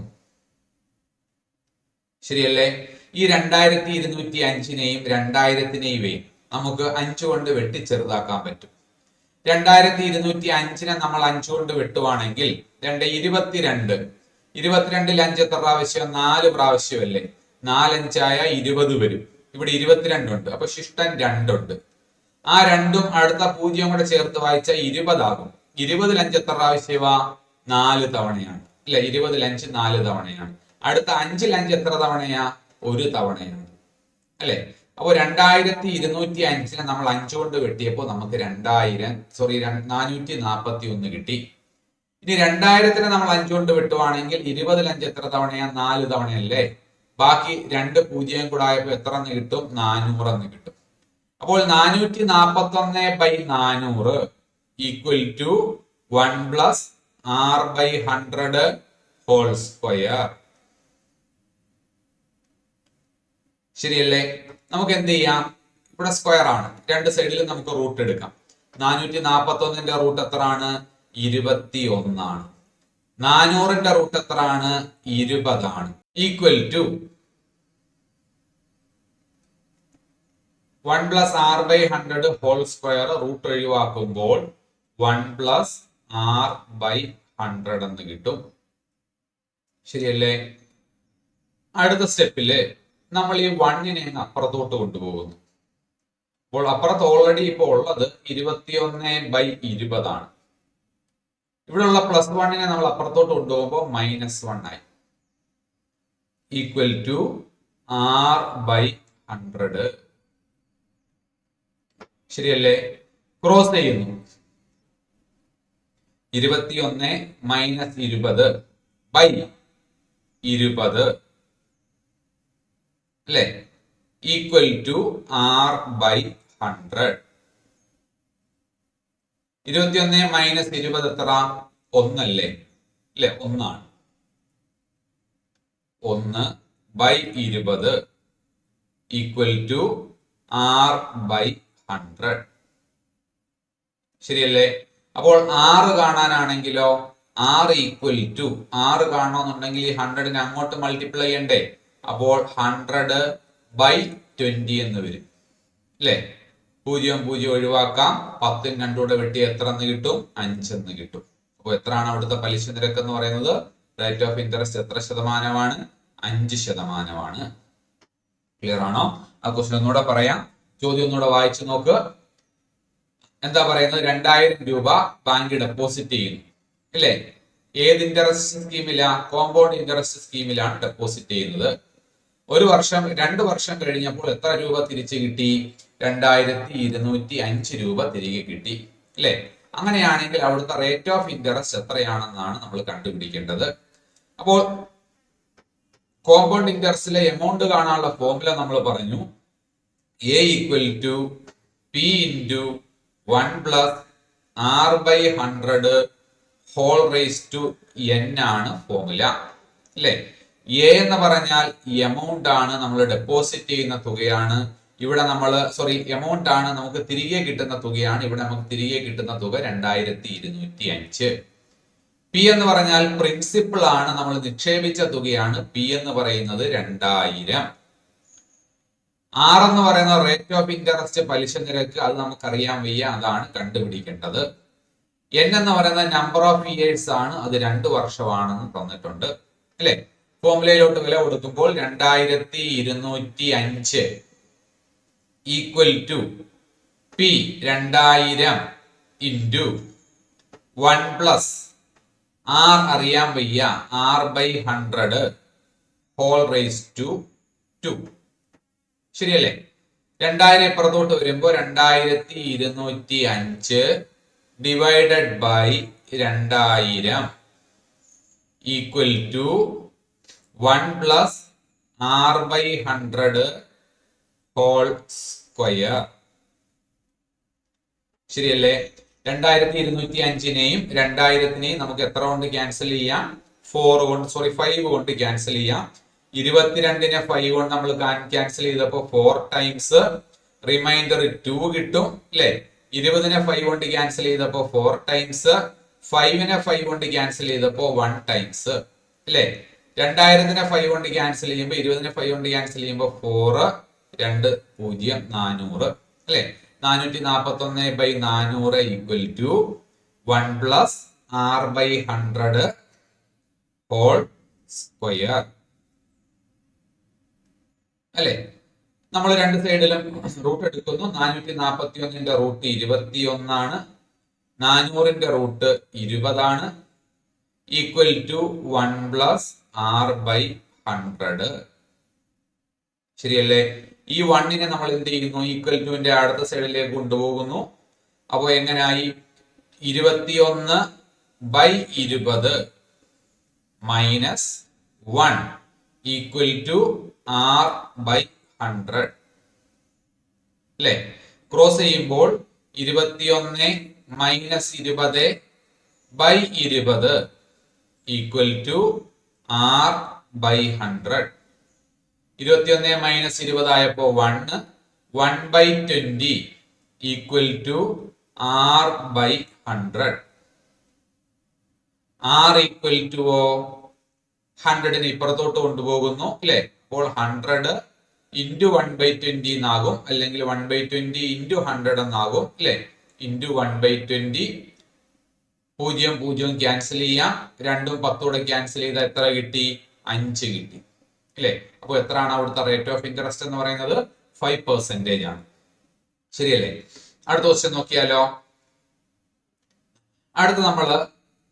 ശരിയല്ലേ? ഈ 2225നെയും 2000നെയും നമുക്ക് 5 കൊണ്ട് വെട്ടി ചെറുതാക്കാൻ പറ്റും. 2225നെ നമ്മൾ 5 കൊണ്ട് വെട്ടുവാണെങ്കിൽ 22 22ൽ 5 എത്ര പ്രാവശ്യം? 4 പ്രാവശ്യമല്ലേ? 4 5 20 വരും. ഇവിടെ 22 ഉണ്ട്, അപ്പൊ ശിഷ്ടൻ 2 ഉണ്ട്. ആ 2ഉം അടുത്ത 0 കൂടെ ചേർത്ത് വായിച്ചാൽ 20 ആകും. 20ൽ 5 എത്ര പ്രാവശ്യമാ? 4 തവണയാണ് അല്ലെ? 20ൽ 5 4 തവണയാണ്. അടുത്ത 5ൽ 5 എത്ര തവണയാ? 1 തവണയാണ് അല്ലെ? അപ്പോ 2225നെ നമ്മൾ 5 കൊണ്ട് വെട്ടിയപ്പോൾ നമുക്ക് 441 കിട്ടി. ഇനി 2000നെ നമ്മൾ 5 കൊണ്ട് വെട്ടുവാണെങ്കിൽ 20ൽ 5 എത്ര തവണയാ? 4 തവണയല്ലേ? ബാക്കി 2 0 കൂടെ ആയപ്പോ എത്ര എന്ന് കിട്ടും? 400 എന്ന് കിട്ടും. അപ്പോൾ 441/400 equal to 1 plus r/100 whole square. ശരിയല്ലേ? നമുക്ക് എന്ത് ചെയ്യാം? ഇവിടെ സ്ക്വയർ ആണ്, രണ്ട് സൈഡിലും നമുക്ക് റൂട്ട് എടുക്കാം. 441ന്റെ റൂട്ട് എത്ര ആണ്? 21 ആണ്. 400ന്റെ റൂട്ട് എത്ര ആണ്? 20 ആണ്. Equal to 1 plus r/100 whole square. Root ഒഴിവാക്കുമ്പോൾ 1 പ്ലസ് r/100 എന്ന് കിട്ടും. ശരിയല്ലേ? അടുത്ത സ്റ്റെപ്പില് നമ്മൾ ഈ 1നെ അപ്പുറത്തോട്ട് കൊണ്ടുപോകുന്നു. അപ്പോൾ അപ്പുറത്ത് ഓൾറെഡി ഇപ്പോൾ ഉള്ളത് 21/20 ആണ്. ഇവിടെയുള്ള +1നെ നമ്മൾ അപ്പുറത്തോട്ട് കൊണ്ടുപോകുമ്പോൾ -1 ആയി. Equal to r/100. ശരിയല്ലേ? ക്രോസ് ചെയ്യുന്നു. 21 - 20/20 അല്ലെ? Equal to r/100. 21 - 20 എത്ര? 1 അല്ലേ? അല്ലെ? 1 ആണ്. 1/20 ഈക്വൽ ടു r/100. ശരിയല്ലേ? അപ്പോൾ 6 കാണാനാണെങ്കിലോ r ഈക്വൽ ടു 6 കാണണമെന്നുണ്ടെങ്കിൽ ഈ 100നെ അങ്ങോട്ട് മൾട്ടിപ്ലൈ ചെയ്യണ്ടേ? അപ്പോൾ 100/20 എന്ന് വരും അല്ലെ? 0 0 ഒഴിവാക്കാം. 10 2 കൂടെ വെട്ടി എത്ര എന്ന് കിട്ടും? 5 എന്ന് കിട്ടും. അപ്പോൾ എത്രയാണ് അവിടുത്തെ പലിശ നിരക്ക് എന്ന് പറയുന്നത്? റേറ്റ് ഓഫ് ഇൻട്രസ്റ്റ് എത്ര ശതമാനമാണ്? 5%. ക്ലിയർ ആണോ? ആ ക്വസ്റ്റ്യൻ ഒന്നുകൂടെ പറയാം. ചോദ്യം ഒന്നുകൂടെ വായിച്ചു നോക്ക്. എന്താ പറയുന്നത്? 2000 രൂപ ബാങ്ക് ഡെപ്പോസിറ്റ് ചെയ്യുന്നു അല്ലെ? ഏത് ഇൻട്രസ്റ്റ് സ്കീമിലാ? കോമ്പൗണ്ട് ഇൻട്രസ്റ്റ് സ്കീമിലാണ് ഡെപ്പോസിറ്റ് ചെയ്യുന്നത്. 2 വർഷം കഴിഞ്ഞപ്പോൾ എത്ര രൂപ തിരിച്ചു കിട്ടി? 2205 രൂപ തിരികെ കിട്ടി അല്ലെ? അങ്ങനെയാണെങ്കിൽ അവിടുത്തെ റേറ്റ് ഓഫ് ഇൻട്രസ്റ്റ് എത്രയാണെന്നാണ് നമ്മൾ കണ്ടുപിടിക്കേണ്ടത്. അപ്പോൾ കോമ്പൗണ്ട് ഇൻട്രസ്റ്റിലെ എമൗണ്ട് കാണാനുള്ള ഫോർമുല നമ്മൾ പറഞ്ഞു. A equal to P into 1 plus r/100 whole raise to n ആണ് ഫോർമുല അല്ലെ? A എന്ന് പറഞ്ഞാൽ എമൗണ്ട് ആണ്, നമ്മൾ ഡെപ്പോസിറ്റ് ചെയ്യുന്ന തുകയാണ്. ഇവിടെ നമ്മൾ എമൗണ്ട് ആണ്, നമുക്ക് തിരികെ കിട്ടുന്ന തുകയാണ്. ഇവിടെ നമുക്ക് തിരികെ കിട്ടുന്ന തുക 2205. P എന്ന് പറഞ്ഞാൽ പ്രിൻസിപ്പിൾ ആണ്, നമ്മൾ നിക്ഷേപിച്ച തുകയാണ്. P എന്ന് പറയുന്നത് 2000. R എന്ന് പറയുന്നത് റേറ്റ് ഓഫ് ഇൻട്രസ്റ്റ് പലിശ നിരക്ക്. അത് നമുക്കറിയാൻ വയ്യ, അതാണ് കണ്ടുപിടിക്കേണ്ടത്. N എന്ന് പറയുന്നത് നമ്പർ ഓഫ് ഇയേഴ്സ് ആണ്, അത് 2 വർഷമാണെന്ന് തന്നിട്ടുണ്ട് അല്ലെ? ഫോർമുലയിലോട്ട് വില കൊടുക്കുമ്പോൾ 2205 equal to P 2000 into 1 plus R അറിയാൻ വയ്യ, r/100 ഹോൾ റേസ് ടു 2. ശരിയല്ലേ? 2000 ഇപ്പുറത്തോട്ട് വരുമ്പോൾ 2205 divided by 2000 equal to 1 plus r/100 whole square. ശരിയല്ലേ? 2205നെയും 2000നെയും നമുക്ക് എത്ര കൊണ്ട് ക്യാൻസൽ ചെയ്യാം? 5 കൊണ്ട് ക്യാൻസൽ ചെയ്യാം. 22നെ 5 കൊണ്ട് നമ്മൾ ക്യാൻസൽ ചെയ്തപ്പോൾ 4 ടൈംസ്, റിമൈൻഡർ 2 കിട്ടും അല്ലെ? 20നെ 5 കൊണ്ട് ക്യാൻസൽ ചെയ്തപ്പോൾ 4 ടൈംസ്, 5നെ 5 കൊണ്ട് ക്യാൻസൽ ചെയ്തപ്പോൾ 1 ടൈംസ് അല്ലെ? 2000-നെ 5 കൊണ്ട് ക്യാൻസൽ ചെയ്യുമ്പോൾ 20-നെ 5 കൊണ്ട് ക്യാൻസൽ ചെയ്യുമ്പോൾ 4 2 0 400 അല്ലെ 441/400 equal to 1 plus r/100 whole square അല്ലെ. നമ്മൾ രണ്ട് സൈഡിലും റൂട്ട് എടുക്കുന്നു. 441-ന്റെ റൂട്ട് 21 ആണ്, 400-ന്റെ റൂട്ട് 20 ആണ്, ഈക്വൽ ടു 1 പ്ലസ് r/100. ശരിയല്ലേ? ഈ 1-നെ നമ്മൾ എന്ത് ചെയ്യുന്നു? ഈക്വൽ ടുവിന്റെ അടുത്ത സൈഡിലേക്ക് കൊണ്ടുപോകുന്നു. അപ്പോ എങ്ങനെയായി? 21/20 മൈനസ് 1 ഈക്വൽ ടു r/100 അല്ലെ. ക്രോസ് ചെയ്യുമ്പോൾ 21 minus 20/20 equal to r/100. 21 minus 20 ആയപ്പോ 1 1/20 equal to r/100. r equal to 100-നെ ഇപ്പുറത്തോട്ട് കൊണ്ടുപോകുന്നു അല്ലെ. അപ്പോൾ 100 ഇൻറ്റു 1/20 എന്നാകും, അല്ലെങ്കിൽ 1/20 ഇൻറ്റു 100 എന്നാകും അല്ലെ. ഇൻറ്റു 1/20 0 0 ക്യാൻസൽ ചെയ്യാം. 2ഉം 10 ക്യാൻസൽ ചെയ്താൽ എത്ര കിട്ടി? 5 കിട്ടി അല്ലെ. അപ്പൊ എത്രയാണ് അവിടുത്തെ റേറ്റ് ഓഫ് ഇൻട്രസ്റ്റ് എന്ന് പറയുന്നത്? 5% ആണ്. ശരിയല്ലേ? അടുത്ത ക്വസ്റ്റ്യൻ നോക്കിയാലോ. അടുത്ത നമ്മള്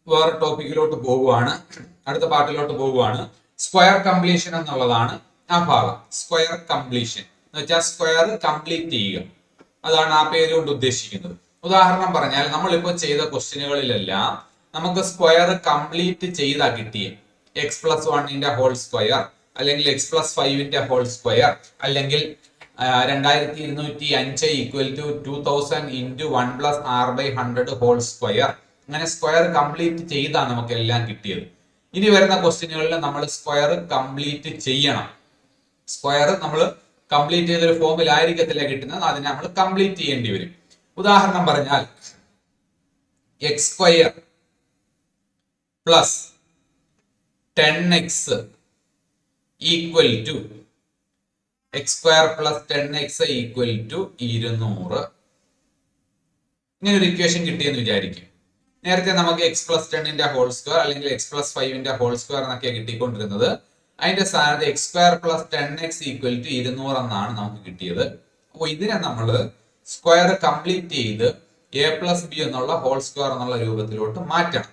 വേറെ ടോപ്പിക്കിലോട്ട് പോവുകയാണ്, അടുത്ത പാർട്ടിലോട്ട് പോവുകയാണ്. സ്ക്വയർ കംപ്ലീഷൻ എന്നുള്ളതാണ് ആ ഭാഗം. സ്ക്വയർ കംപ്ലീഷൻ എന്ന് വെച്ചാൽ സ്ക്വയർ കംപ്ലീറ്റ് ചെയ്യുക, അതാണ് ആ പേര് കൊണ്ട് ഉദ്ദേശിക്കുന്നത്. ഉദാഹരണം പറഞ്ഞാൽ നമ്മളിപ്പോ ചെയ്ത ക്വസ്റ്റ്യനുകളിലെല്ലാം നമുക്ക് സ്ക്വയർ കംപ്ലീറ്റ് ചെയ്താ കിട്ടിയ x+1-ന്റെ ഹോൾ സ്ക്വയർ, അല്ലെങ്കിൽ x+5-ന്റെ ഹോൾ സ്ക്വയർ, അല്ലെങ്കിൽ 2205 equal to 2000 into 1 plus r/100 whole square. അങ്ങനെ സ്ക്വയർ കംപ്ലീറ്റ് ചെയ്താണ് നമുക്ക് എല്ലാം കിട്ടിയത്. ഇനി വരുന്ന ക്വസ്റ്റ്യനുകളിൽ നമ്മൾ സ്ക്വയർ കംപ്ലീറ്റ് ചെയ്യണം. സ്ക്വയർ നമ്മൾ കംപ്ലീറ്റ് ചെയ്തൊരു ഫോമിലായിരിക്കത്തില്ല കിട്ടുന്നത്, അതിനെ നമ്മൾ കംപ്ലീറ്റ് ചെയ്യേണ്ടി വരും. ഉദാഹരണം പറഞ്ഞാൽ x² plus 10x equal to x² plus 10x equal to 200. ഇങ്ങനെ ഒരു ഇക്വേഷൻ കിട്ടിയെന്ന് വിചാരിക്കും. നേരത്തെ നമുക്ക് x+10-ന്റെ ഹോൾ സ്ക്വയർ അല്ലെങ്കിൽ x+5-ന്റെ ഹോൾ സ്ക്വയർ എന്നൊക്കെ കിട്ടിക്കൊണ്ടിരുന്നത്. അതിന്റെ സ്ഥാനത്ത് x² plus 10x equal to 200 എന്നാണ് നമുക്ക് കിട്ടിയത്. അപ്പോൾ ഇതിനെ നമ്മൾ സ്ക്വയർ കംപ്ലീറ്റ് ചെയ്ത് a+b എന്നുള്ള ഹോൾ സ്ക്വയർ എന്നുള്ള രൂപത്തിലോട്ട് മാറ്റണം.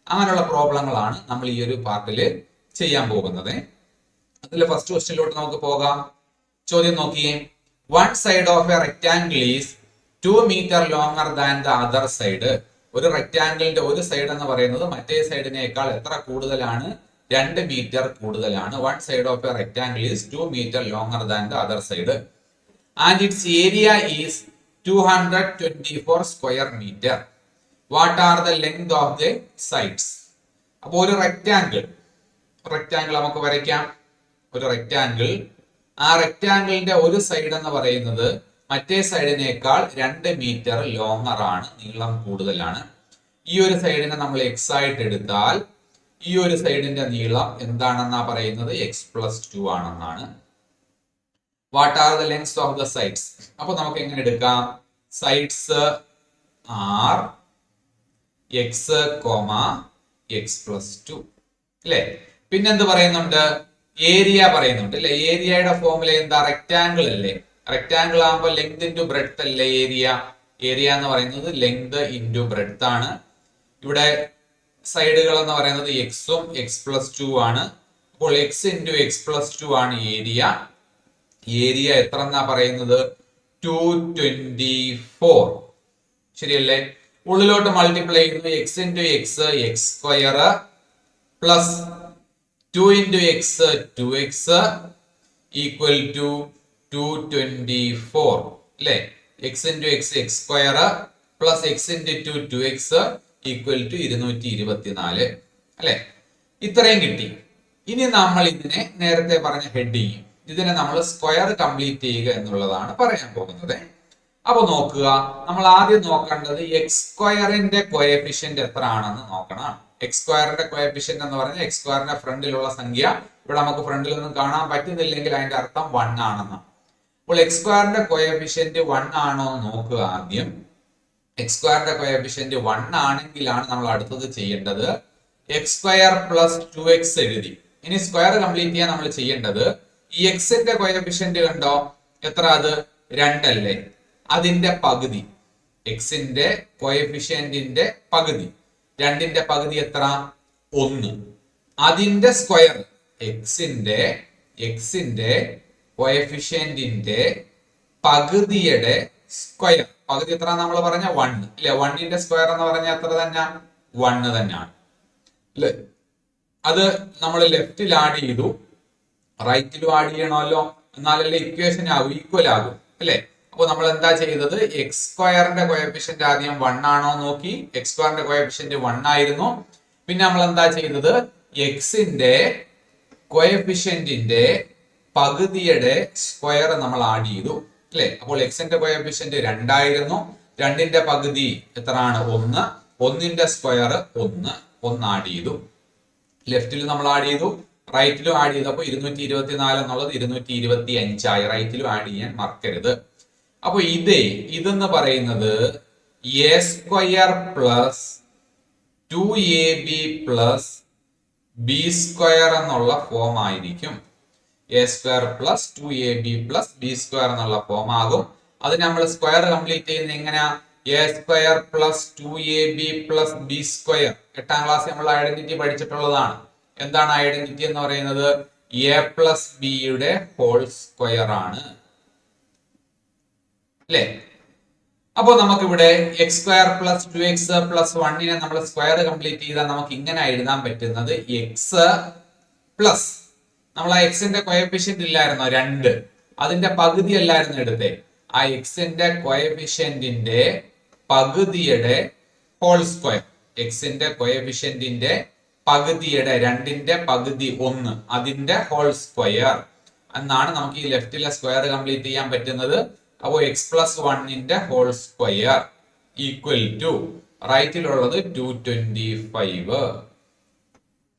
അങ്ങനെയുള്ള പ്രോബ്ലങ്ങളാണ് നമ്മൾ ഈ ഒരു പാർട്ടിൽ ചെയ്യാൻ പോകുന്നത്. അതിൽ ഫസ്റ്റ് ക്വസ്റ്റ്യനിലോട്ട് നമുക്ക് പോകാം. ചോദ്യം നോക്കിയേ. One side of a rectangle is 2 metre longer than the other side. ഒരു റെക്ടാംഗിളിന്റെ ഒരു സൈഡ് എന്ന് പറയുന്നത് മറ്റേ സൈഡിനേക്കാൾ എത്ര കൂടുതലാണ്? 2 മീറ്റർ കൂടുതലാണ്. One side of a rectangle is 2 metre longer than the other side and its area is 224 square metre. What are the length of the sides? അപ്പോൾ ഒരു റെക്ടാംഗിൾ നമുക്ക് വരയ്ക്കാം. ഒരു റെക്ടാംഗിൾ, ആ റെക്ടാംഗിളിന്റെ ഒരു സൈഡ് എന്ന് പറയുന്നത് മറ്റേ സൈഡിനേക്കാൾ 2 മീറ്റർ ലോങ്ങർ ആണ്, നീളം കൂടുതലാണ്. ഈ ഒരു സൈഡിനെ നമ്മൾ x ആയിട്ട് എടുത്താൽ ഈ ഒരു സൈഡിന്റെ നീളം എന്താണെന്നാ പറയുന്നത്? x+2 ആണെന്നാണ്. What are the lengths of the sides? അപ്പൊ നമുക്ക് എങ്ങനെ എടുക്കാം? സൈഡ്സ് ആർ x, x+2 അല്ലെ. പിന്നെന്ത് പറയുന്നുണ്ട്? ഏരിയ പറയുന്നുണ്ട് അല്ലെ. ഏരിയയുടെ ഫോർമുല എന്താ? റെക്ടാംഗിൾ അല്ലേ. റെക്ടാംഗിൾ ആകുമ്പോൾ ലെങ്ത് ഇൻറ്റു ബ്രെഡ്ത്ത് അല്ലേ ഏരിയ. ഏരിയ എന്ന് പറയുന്നത് ലെങ്ത് ഇൻറ്റു ബ്രെഡ്ത്ത് ആണ്. ഇവിടെ സൈഡുകൾ എന്ന് പറയുന്നത് എക്സും x+2 ആണ്. അപ്പോൾ x ഇൻറ്റു x+2 ആണ് ഏരിയ. ഏരിയ എത്ര എന്നാ പറയുന്നത്? 224. ശരിയല്ലേ? ഉള്ളിലോട്ട് മൾട്ടിപ്ലൈ ചെയ്യുന്നു. x into x x² plus 2 into x 2x equal to 224 അല്ലെ. x into x x² plus x into 2 2x equal to 224 അല്ലെ. ഇത്രയും കിട്ടി. ഇനി നമ്മൾ ഇതിനെ നേരത്തെ പറഞ്ഞ ഹെഡിങ്, ഇതിനെ നമ്മൾ സ്ക്വയർ കംപ്ലീറ്റ് ചെയ്യുക എന്നുള്ളതാണ് പറയാൻ പോകുന്നത്. അപ്പൊ നോക്കുക, നമ്മൾ ആദ്യം നോക്കേണ്ടത് എക്സ് സ്ക്വയറിന്റെ കോഎഫിഷ്യന്റ് എത്ര ആണെന്ന് നോക്കണം. എക്സ് സ്ക്വയറിന്റെ കോഎഫിഷ്യന്റ് എന്ന് പറഞ്ഞാൽ എക്സ് സ്ക്വയറിന്റെ ഫ്രണ്ടിലുള്ള സംഖ്യ. ഇവിടെ നമുക്ക് ഫ്രണ്ടിൽ ഒന്നും കാണാൻ പറ്റുന്നില്ലെങ്കിൽ അതിന്റെ അർത്ഥം 1 ആണെന്നാണ്. അപ്പോൾ എക്സ് സ്ക്വയറിന്റെ കോഎഫിഷ്യന്റ് 1 ആണോ എന്ന് നോക്കുക ആദ്യം. എക്സ് സ്ക്വയറിന്റെ കോഎഫിഷ്യന്റ് 1 ആണെങ്കിലാണ് നമ്മൾ അടുത്തത് ചെയ്യേണ്ടത് എക്സ് സ്ക്വയർ പ്ലസ് 2x എഴുതി. ഇനി സ്ക്വയർ കംപ്ലീറ്റ് ചെയ്യാൻ നമ്മൾ ചെയ്യേണ്ടത് ഈ എക്സിന്റെ കോഎഫിഷ്യന്റ് കണ്ടോ, എത്ര? അത് 2 അല്ലേ? അതിന്റെ പകുതി, എക്സിന്റെ കോഎഫിഷ്യന്റിന്റെ പകുതി, 2ന്റെ പകുതി എത്ര? 1. അതിന്റെ സ്ക്വയർ, എക്സിന്റെ കോഎഫിഷ്യന്റിന്റെ പകുതിയുടെ സ്ക്വയർ. പകുതി എത്ര നമ്മൾ പറഞ്ഞ 1 അല്ലെ? 1ന്റെ സ്ക്വയർ എന്ന് പറഞ്ഞാൽ എത്ര തന്നെ? 1 തന്നെയാണ് അല്ലെ? അത് നമ്മൾ ലെഫ്റ്റിൽ ആഡ് ചെയ്തു, റൈറ്റിലും ആഡ് ചെയ്യണമല്ലോ, എന്നാലല്ലേ ഇക്വേഷൻ ആകും, ഈക്വൽ ആകും അല്ലെ? അപ്പൊ നമ്മൾ എന്താ ചെയ്തത്, എക്സ് സ്ക്വയറിന്റെ കോഎഫിഷ്യന്റ് ആദ്യം 1 ആണോ നോക്കി. എക്സ് സ്ക്വയറിന്റെ കോഎഫിഷ്യന്റ് 1 ആയിരുന്നു. പിന്നെ നമ്മൾ എന്താ ചെയ്തത്, എക്സിന്റെ കോഎഫിഷ്യന്റിന്റെ പകുതിയുടെ സ്ക്വയർ നമ്മൾ ആഡ് ചെയ്തു അല്ലെ? അപ്പോൾ എക്സിന്റെ കോഎഫിഷ്യന്റ് 2 ആയിരുന്നു. 2ന്റെ പകുതി എത്രയാണ്? 1. 1ന്റെ സ്ക്വയർ 1 ആഡ് ചെയ്തു. ലെഫ്റ്റിൽ നമ്മൾ ആഡ് ചെയ്തു, റൈറ്റിലും ആഡ് ചെയ്തപ്പോൾ 224 എന്നുള്ളത് 225 ആയി. റൈറ്റിലും ആഡ് ചെയ്യാൻ മറക്കരുത്. അപ്പൊ ഇതെന്ന് പറയുന്നത് a square plus 2ab plus b square എന്നുള്ള ഫോം ആയിരിക്കും. A square plus 2ab plus b square എന്നുള്ള ഫോം ആകും. അത് നമ്മൾ സ്ക്വയർ കംപ്ലീറ്റ് ചെയ്യുന്നത് എങ്ങനെയാ? A square plus 2ab plus b square. 8ാം ക്ലാസ് നമ്മൾ ഐഡന്റിറ്റി പഠിച്ചിട്ടുള്ളതാണ്. എന്താണ് ഐഡന്റിറ്റി എന്ന് പറയുന്നത്? എ പ്ലസ് ബിയുടെ ഹോൾ സ്ക്വയർ ആണ് അല്ലെ? അപ്പൊ നമുക്കിവിടെ x square plus 2x plus 1നെ നമ്മൾ സ്ക്വയർ കംപ്ലീറ്റ് ചെയ്താൽ നമുക്ക് ഇങ്ങനെ എഴുതാൻ പറ്റുന്നത് എക്സ് പ്ലസ്, നമ്മൾ ആ എക്സിന്റെ കോഎഫിഷ്യന്റ് ഇല്ലായിരുന്നോ 2, അതിന്റെ പകുതി അല്ലായിരുന്നു എടുത്തേ, ആ എക്സിന്റെ കോഎഫിഷ്യന്റിന്റെ പകുതിയുടെ ഹോൾ സ്ക്വയർ. എക്സിന്റെ കോഎഫിഷ്യന്റിന്റെ പകുതിയുടെ 2ന്റെ പകുതി 1, അതിന്റെ ഹോൾ സ്ക്വയർ എന്നാണ് നമുക്ക് ഈ ലെഫ്റ്റിലെ സ്ക്വയർ കംപ്ലീറ്റ് ചെയ്യാൻ പറ്റുന്നത്. അപ്പോ എക്സ് പ്ലസ് 1ന്റെ ഹോൾ സ്ക്വയർ ഈക്വൽ ടു റൈറ്റിലുള്ളത് 225.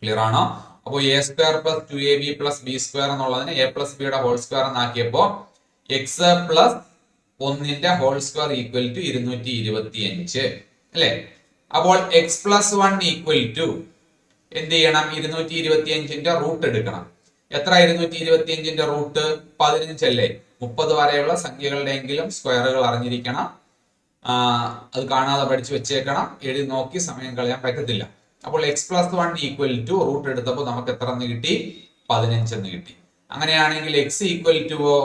ക്ലിയർ ആണോ? അപ്പോ a square plus 2ab plus b square എന്നുള്ളതിന് എ പ്ലസ് ബിയുടെ ഹോൾ സ്ക്വയർ എന്നാക്കിയപ്പോ എക്സ് പ്ലസ് 1ന്റെ ഹോൾ സ്ക്വയർ ഈക്വൽ ടു 225 അല്ലെ? അപ്പോൾ എക്സ് പ്ലസ് 1 ഈക്വൽ ടു എന്ത് ചെയ്യണം? 225ന്റെ റൂട്ട് എടുക്കണം. എത്ര 225ന്റെ റൂട്ട്? 15 അല്ലേ? 30 വരെയുള്ള സംഖ്യകളുടെയെങ്കിലും സ്ക്വയറുകൾ അറിഞ്ഞിരിക്കണം. അത് കാണാതെ പഠിച്ചു വെച്ചേക്കണം. എഴുതി നോക്കി സമയം കളയാൻ പറ്റത്തില്ല. അപ്പോൾ x plus 1 equal to root എടുത്തപ്പോൾ നമുക്ക് എത്ര എന്ന് കിട്ടി? 15 എന്ന് കിട്ടി. അങ്ങനെയാണെങ്കിൽ എക്സ് ഈക്വൽ ടുവോ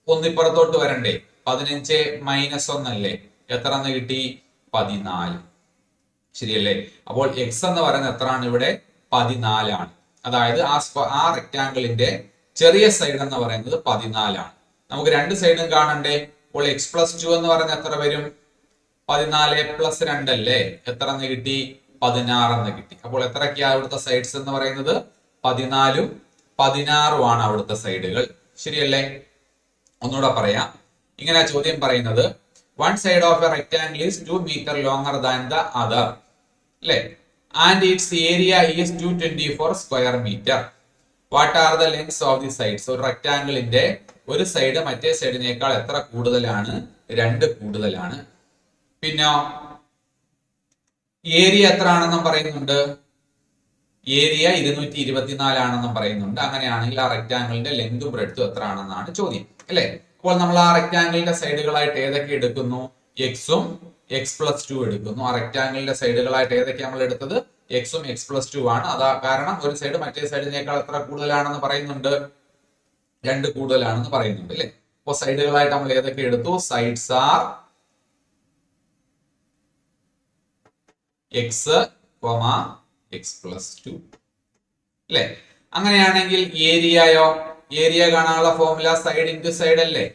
ഒന്നിപ്പുറത്തോട്ട് വരണ്ടേ? 15 മൈനസ് 1 അല്ലേ? എത്ര എന്ന് കിട്ടി? 14. ശരിയല്ലേ? അപ്പോൾ എക്സ് എന്ന് പറയുന്നത് എത്രയാണ് ഇവിടെ? 14 ആണ്. അതായത് ആ റെക്ടാങ്കിളിന്റെ ചെറിയ സൈഡ് എന്ന് പറയുന്നത് 14 ആണ്. നമുക്ക് രണ്ട് സൈഡും കാണണ്ടേ? അപ്പോൾ എക്സ് പ്ലസ് 2 എന്ന് പറഞ്ഞാൽ എത്ര വരും? 14 പ്ലസ് 2 അല്ലേ? എത്ര എന്ന് കിട്ടി? 16 എന്ന് കിട്ടി. അപ്പോൾ എത്രയൊക്കെയാ അവിടുത്തെ സൈഡ്സ് എന്ന് പറയുന്നത്? 14ഉം 16ഉം ആണ് അവിടുത്തെ സൈഡുകൾ. ശരിയല്ലേ? ഒന്നുകൂടെ പറയാം. ഇങ്ങനെ ചോദ്യം പറയുന്നത്, one side of a rectangle is 2 metre longer than the other അല്ലേ? And its area is 224 square metre. What are the lengths of the sides? ഒരു റെക്ടാംഗിളിന്റെ ഒരു സൈഡ് മറ്റേ സൈഡിനേക്കാൾ എത്ര കൂടുതലാണ്? 2 കൂടുതലാണ്. പിന്നെ ഏരിയ എത്ര ആണെന്നും പറയുന്നുണ്ട്. ഏരിയ 224 ആണെന്നും പറയുന്നുണ്ട്. അങ്ങനെയാണെങ്കിൽ ആ റെക്ടാംഗിളിന്റെ ലെങ്തും ബ്രെഡ്ത്തും എത്ര ആണെന്നാണ് ചോദ്യം അല്ലെ? അപ്പോൾ നമ്മൾ ആ റെക്ടാംഗിളിന്റെ സൈഡുകളായിട്ട് ഏതൊക്കെ എടുക്കുന്നു? എക്സും എക്സ് പ്ലസ് 2 എടുക്കുന്നു. ആ റെക്ടാംഗിളിന്റെ സൈഡുകളായിട്ട് ഏതൊക്കെ നമ്മൾ എടുത്തത്? എക്സും എക്സ് പ്ലസ് 2 ആണ്. അതാ കാരണം ഒരു സൈഡ് മറ്റേ സൈഡിനേക്കാൾ എത്ര കൂടുതലാണെന്ന് പറയുന്നുണ്ട്? 2 കൂടുതലാണെന്ന് പറയുന്നുണ്ട് അല്ലെ? അപ്പോൾ സൈഡുകളായിട്ട് നമ്മൾ ഏതൊക്കെ എടുത്തു? Sides are x, x plus 2 അല്ലെ? അങ്ങനെയാണെങ്കിൽ ഏരിയയോ? ഏരിയ കാണാനുള്ള ഫോർമുല സൈഡ് ഇൻറ്റു സൈഡ് അല്ലേ?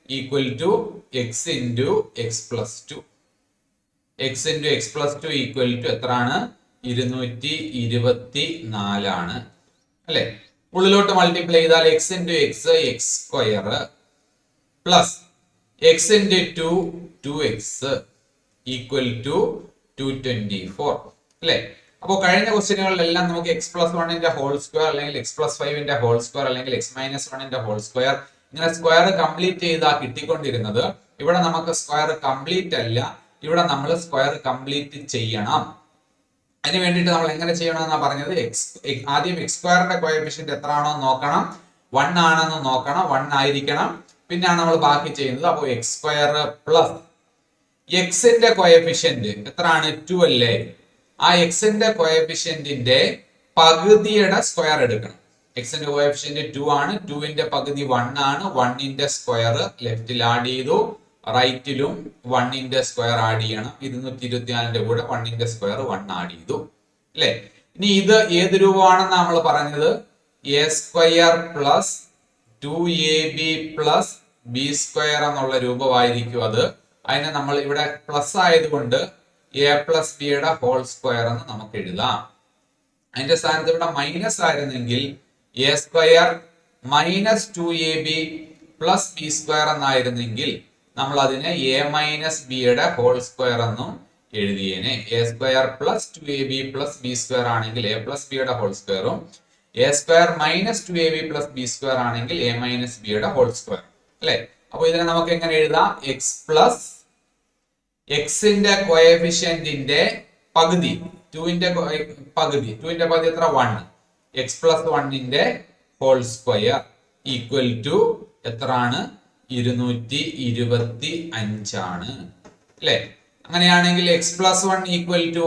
Equal to x into x plus 2. X into x plus 2 equal to എത്രയാണ്? 224 ആണ് അല്ലെ? ഉള്ളിലോട്ട് മൾട്ടിപ്ലൈ ചെയ്താൽ x into x x square plus x into two 2x equal to 224 അല്ലെ. അപ്പോൾ കഴിഞ്ഞ ക്വസ്റ്റ്യനുകളിലെല്ലാം നമുക്ക് എക്സ് പ്ലസ് വണ്ണിന്റെ ഹോൾ സ്ക്വയർ അല്ലെങ്കിൽ എക്സ് പ്ലസ് ഫൈവിന്റെ ഹോൾ സ്ക്വയർ അല്ലെങ്കിൽ എക്സ് മൈനസ് വണ്ണിന്റെ ഹോൾ സ്ക്വയർ ഇങ്ങനെ സ്ക്വയർ കംപ്ലീറ്റ് ചെയ്താ കിട്ടിക്കൊണ്ടിരുന്നത്. ഇവിടെ നമുക്ക് സ്ക്വയർ കംപ്ലീറ്റ് അല്ല, ഇവിടെ നമ്മൾ സ്ക്വയർ കംപ്ലീറ്റ് ചെയ്യണം. അതിന് വേണ്ടിയിട്ട് നമ്മൾ എങ്ങനെ ചെയ്യണം എന്നാ പറഞ്ഞത്? ആദ്യം എക്സ് സ്ക്വയറിന്റെ കോഎഫിഷ്യന്റ് എത്ര ആണോ നോക്കണം, 1 ആണെന്ന് നോക്കണം, 1 ആയിരിക്കണം, പിന്നെയാണ് നമ്മൾ ബാക്കി ചെയ്യുന്നത്. അപ്പോൾ എക്സ് സ്ക്വയർ പ്ലസ് എക്സിന്റെ കോഎഫിഷ്യന്റ് എത്രയാണ്? 2 അല്ലേ? ആ എക്സിന്റെ കോഎഫിഷ്യന്റിന്റെ പകുതിയുടെ സ്ക്വയർ എടുക്കണം. എക്സിന്റെ കോഎഫിഷ്യന്റ് 2 ആണ്, 2ന്റെ പകുതി 1 ആണ്, 1ന്റെ സ്ക്വയർ ലെഫ്റ്റിൽ ആഡ് ചെയ്തു, റൈറ്റിലും 1ന്റെ സ്ക്വയർ ആഡ് ചെയ്യണം. 224ന്റെ കൂടെ 1ന്റെ സ്ക്വയർ 1 ആഡ് ചെയ്തു അല്ലെ. ഇനി ഇത് ഏത് രൂപമാണെന്ന് നമ്മൾ പറഞ്ഞത്? A square plus 2ab plus b square എന്നുള്ള രൂപമായിരിക്കും അത്. അതിനെ നമ്മൾ ഇവിടെ പ്ലസ് ആയതുകൊണ്ട് എ പ്ലസ് ബിയുടെ ഹോൾ സ്ക്വയർ എന്ന് നമുക്ക് എഴുതാം. അതിന്റെ സ്ഥാനത്ത് ഇവിടെ മൈനസ് ആയിരുന്നെങ്കിൽ a square minus 2ab plus b square എന്നായിരുന്നെങ്കിൽ നമ്മൾ അതിനെ എ മൈനസ് ബിയുടെ ഹോൾ സ്ക്വയർ എന്നും എഴുതിയേനെ. A square plus 2ab plus b square ആണെങ്കിൽ എ പ്ലസ് ബിയുടെ ഹോൾ സ്ക്വയറും, a square minus 2ab plus b square ആണെങ്കിൽ എ മൈനസ് ബിയുടെ ഹോൾ സ്ക്വയർ അല്ലെ. അപ്പൊ ഇതിനെ നമുക്ക് എങ്ങനെ എഴുതാം? എക്സ് പ്ലസ് എക്സിന്റെ കോഎഫിഷ്യന്റിന്റെ പകുതി, 2ന്റെ പകുതി, 2ന്റെ പകുതി എത്ര? 1. എക്സ് പ്ലസ് 1ന്റെ ഹോൾ സ്ക്വയർ ഈക്വൽ ടു എത്രയാണ്? 225 ആണ് അല്ലെ. അങ്ങനെയാണെങ്കിൽ എക്സ് പ്ലസ് 1 ഈക്വൽ ടു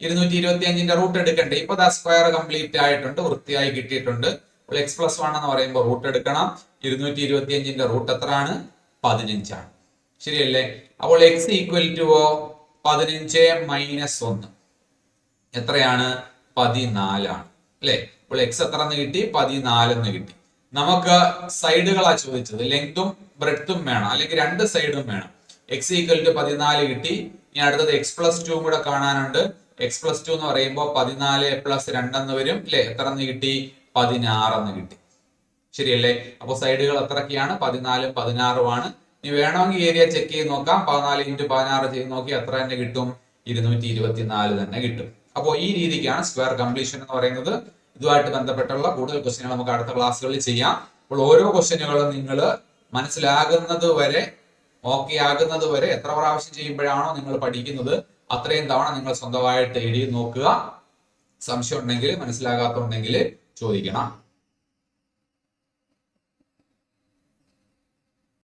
225ന്റെ റൂട്ട് എടുക്കണ്ടേ? ഇപ്പൊ ദാ സ്ക്വയർ കംപ്ലീറ്റ് ആയിട്ടുണ്ട്, വൃത്തിയായി കിട്ടിയിട്ടുണ്ട്. അപ്പോൾ എക്സ് പ്ലസ് 1 എന്ന് പറയുമ്പോൾ റൂട്ട് എടുക്കണം. 225ന്റെ റൂട്ട് എത്രയാണ്? 15 ആണ്. ശരിയല്ലേ? അപ്പോൾ എക്സ് ഈക്വൽ ടു 15 മൈനസ് 1 എത്രയാണ്? 14 ആണ് അല്ലെ. അപ്പോൾ എക്സ് എത്ര എന്ന് കിട്ടി? 14 എന്ന് കിട്ടി. നമുക്ക് സൈഡുകളാ ചോദിച്ചത്, ലെങ്തും ബ്രെഡ്ത്തും വേണം, അല്ലെങ്കിൽ രണ്ട് സൈഡും വേണം. എക്സ് ഈക്വൽ ടു 14 കിട്ടി. ഇനി അടുത്തത് എക്സ് പ്ലസ് 2 കൂടെ കാണാനുണ്ട്. എക്സ് പ്ലസ് 2 എന്ന് പറയുമ്പോൾ 14 പ്ലസ് 2 എന്ന് വരും അല്ലെ. എത്ര എന്ന് കിട്ടി? 16 എന്ന് കിട്ടി. ശരിയല്ലേ? അപ്പൊ സൈഡുകൾ എത്രയൊക്കെയാണ്? 14ഉം 16ഉം ആണ്. ഇനി വേണമെങ്കിൽ ഏരിയ ചെക്ക് ചെയ്ത് നോക്കാം. 14 × 16 ചെയ്ത് നോക്കി എത്ര തന്നെ കിട്ടും? 224 തന്നെ കിട്ടും. അപ്പോൾ ഈ രീതിക്കാണ് സ്ക്വയർ കംപ്ലീഷൻ എന്ന് പറയുന്നത്. ഇതുമായിട്ട് ബന്ധപ്പെട്ടുള്ള കൂടുതൽ ക്വസ്റ്റ്യനുകൾ നമുക്ക് അടുത്ത ക്ലാസ്സുകളിൽ ചെയ്യാം. അപ്പോൾ ഓരോ ക്വസ്റ്റ്യനുകളും നിങ്ങൾ മനസ്സിലാകുന്നത് വരെ, ഓക്കെ ആകുന്നത് വരെ എത്ര പ്രാവശ്യം ചെയ്യുമ്പോഴാണോ നിങ്ങൾ പഠിക്കുന്നത് അത്രയും തവണ നിങ്ങൾ സ്വന്തമായിട്ട് എഴുതി നോക്കുക. സംശയം ഉണ്ടെങ്കിൽ, മനസ്സിലാകാത്തുണ്ടെങ്കിൽ ചോദിക്കണം.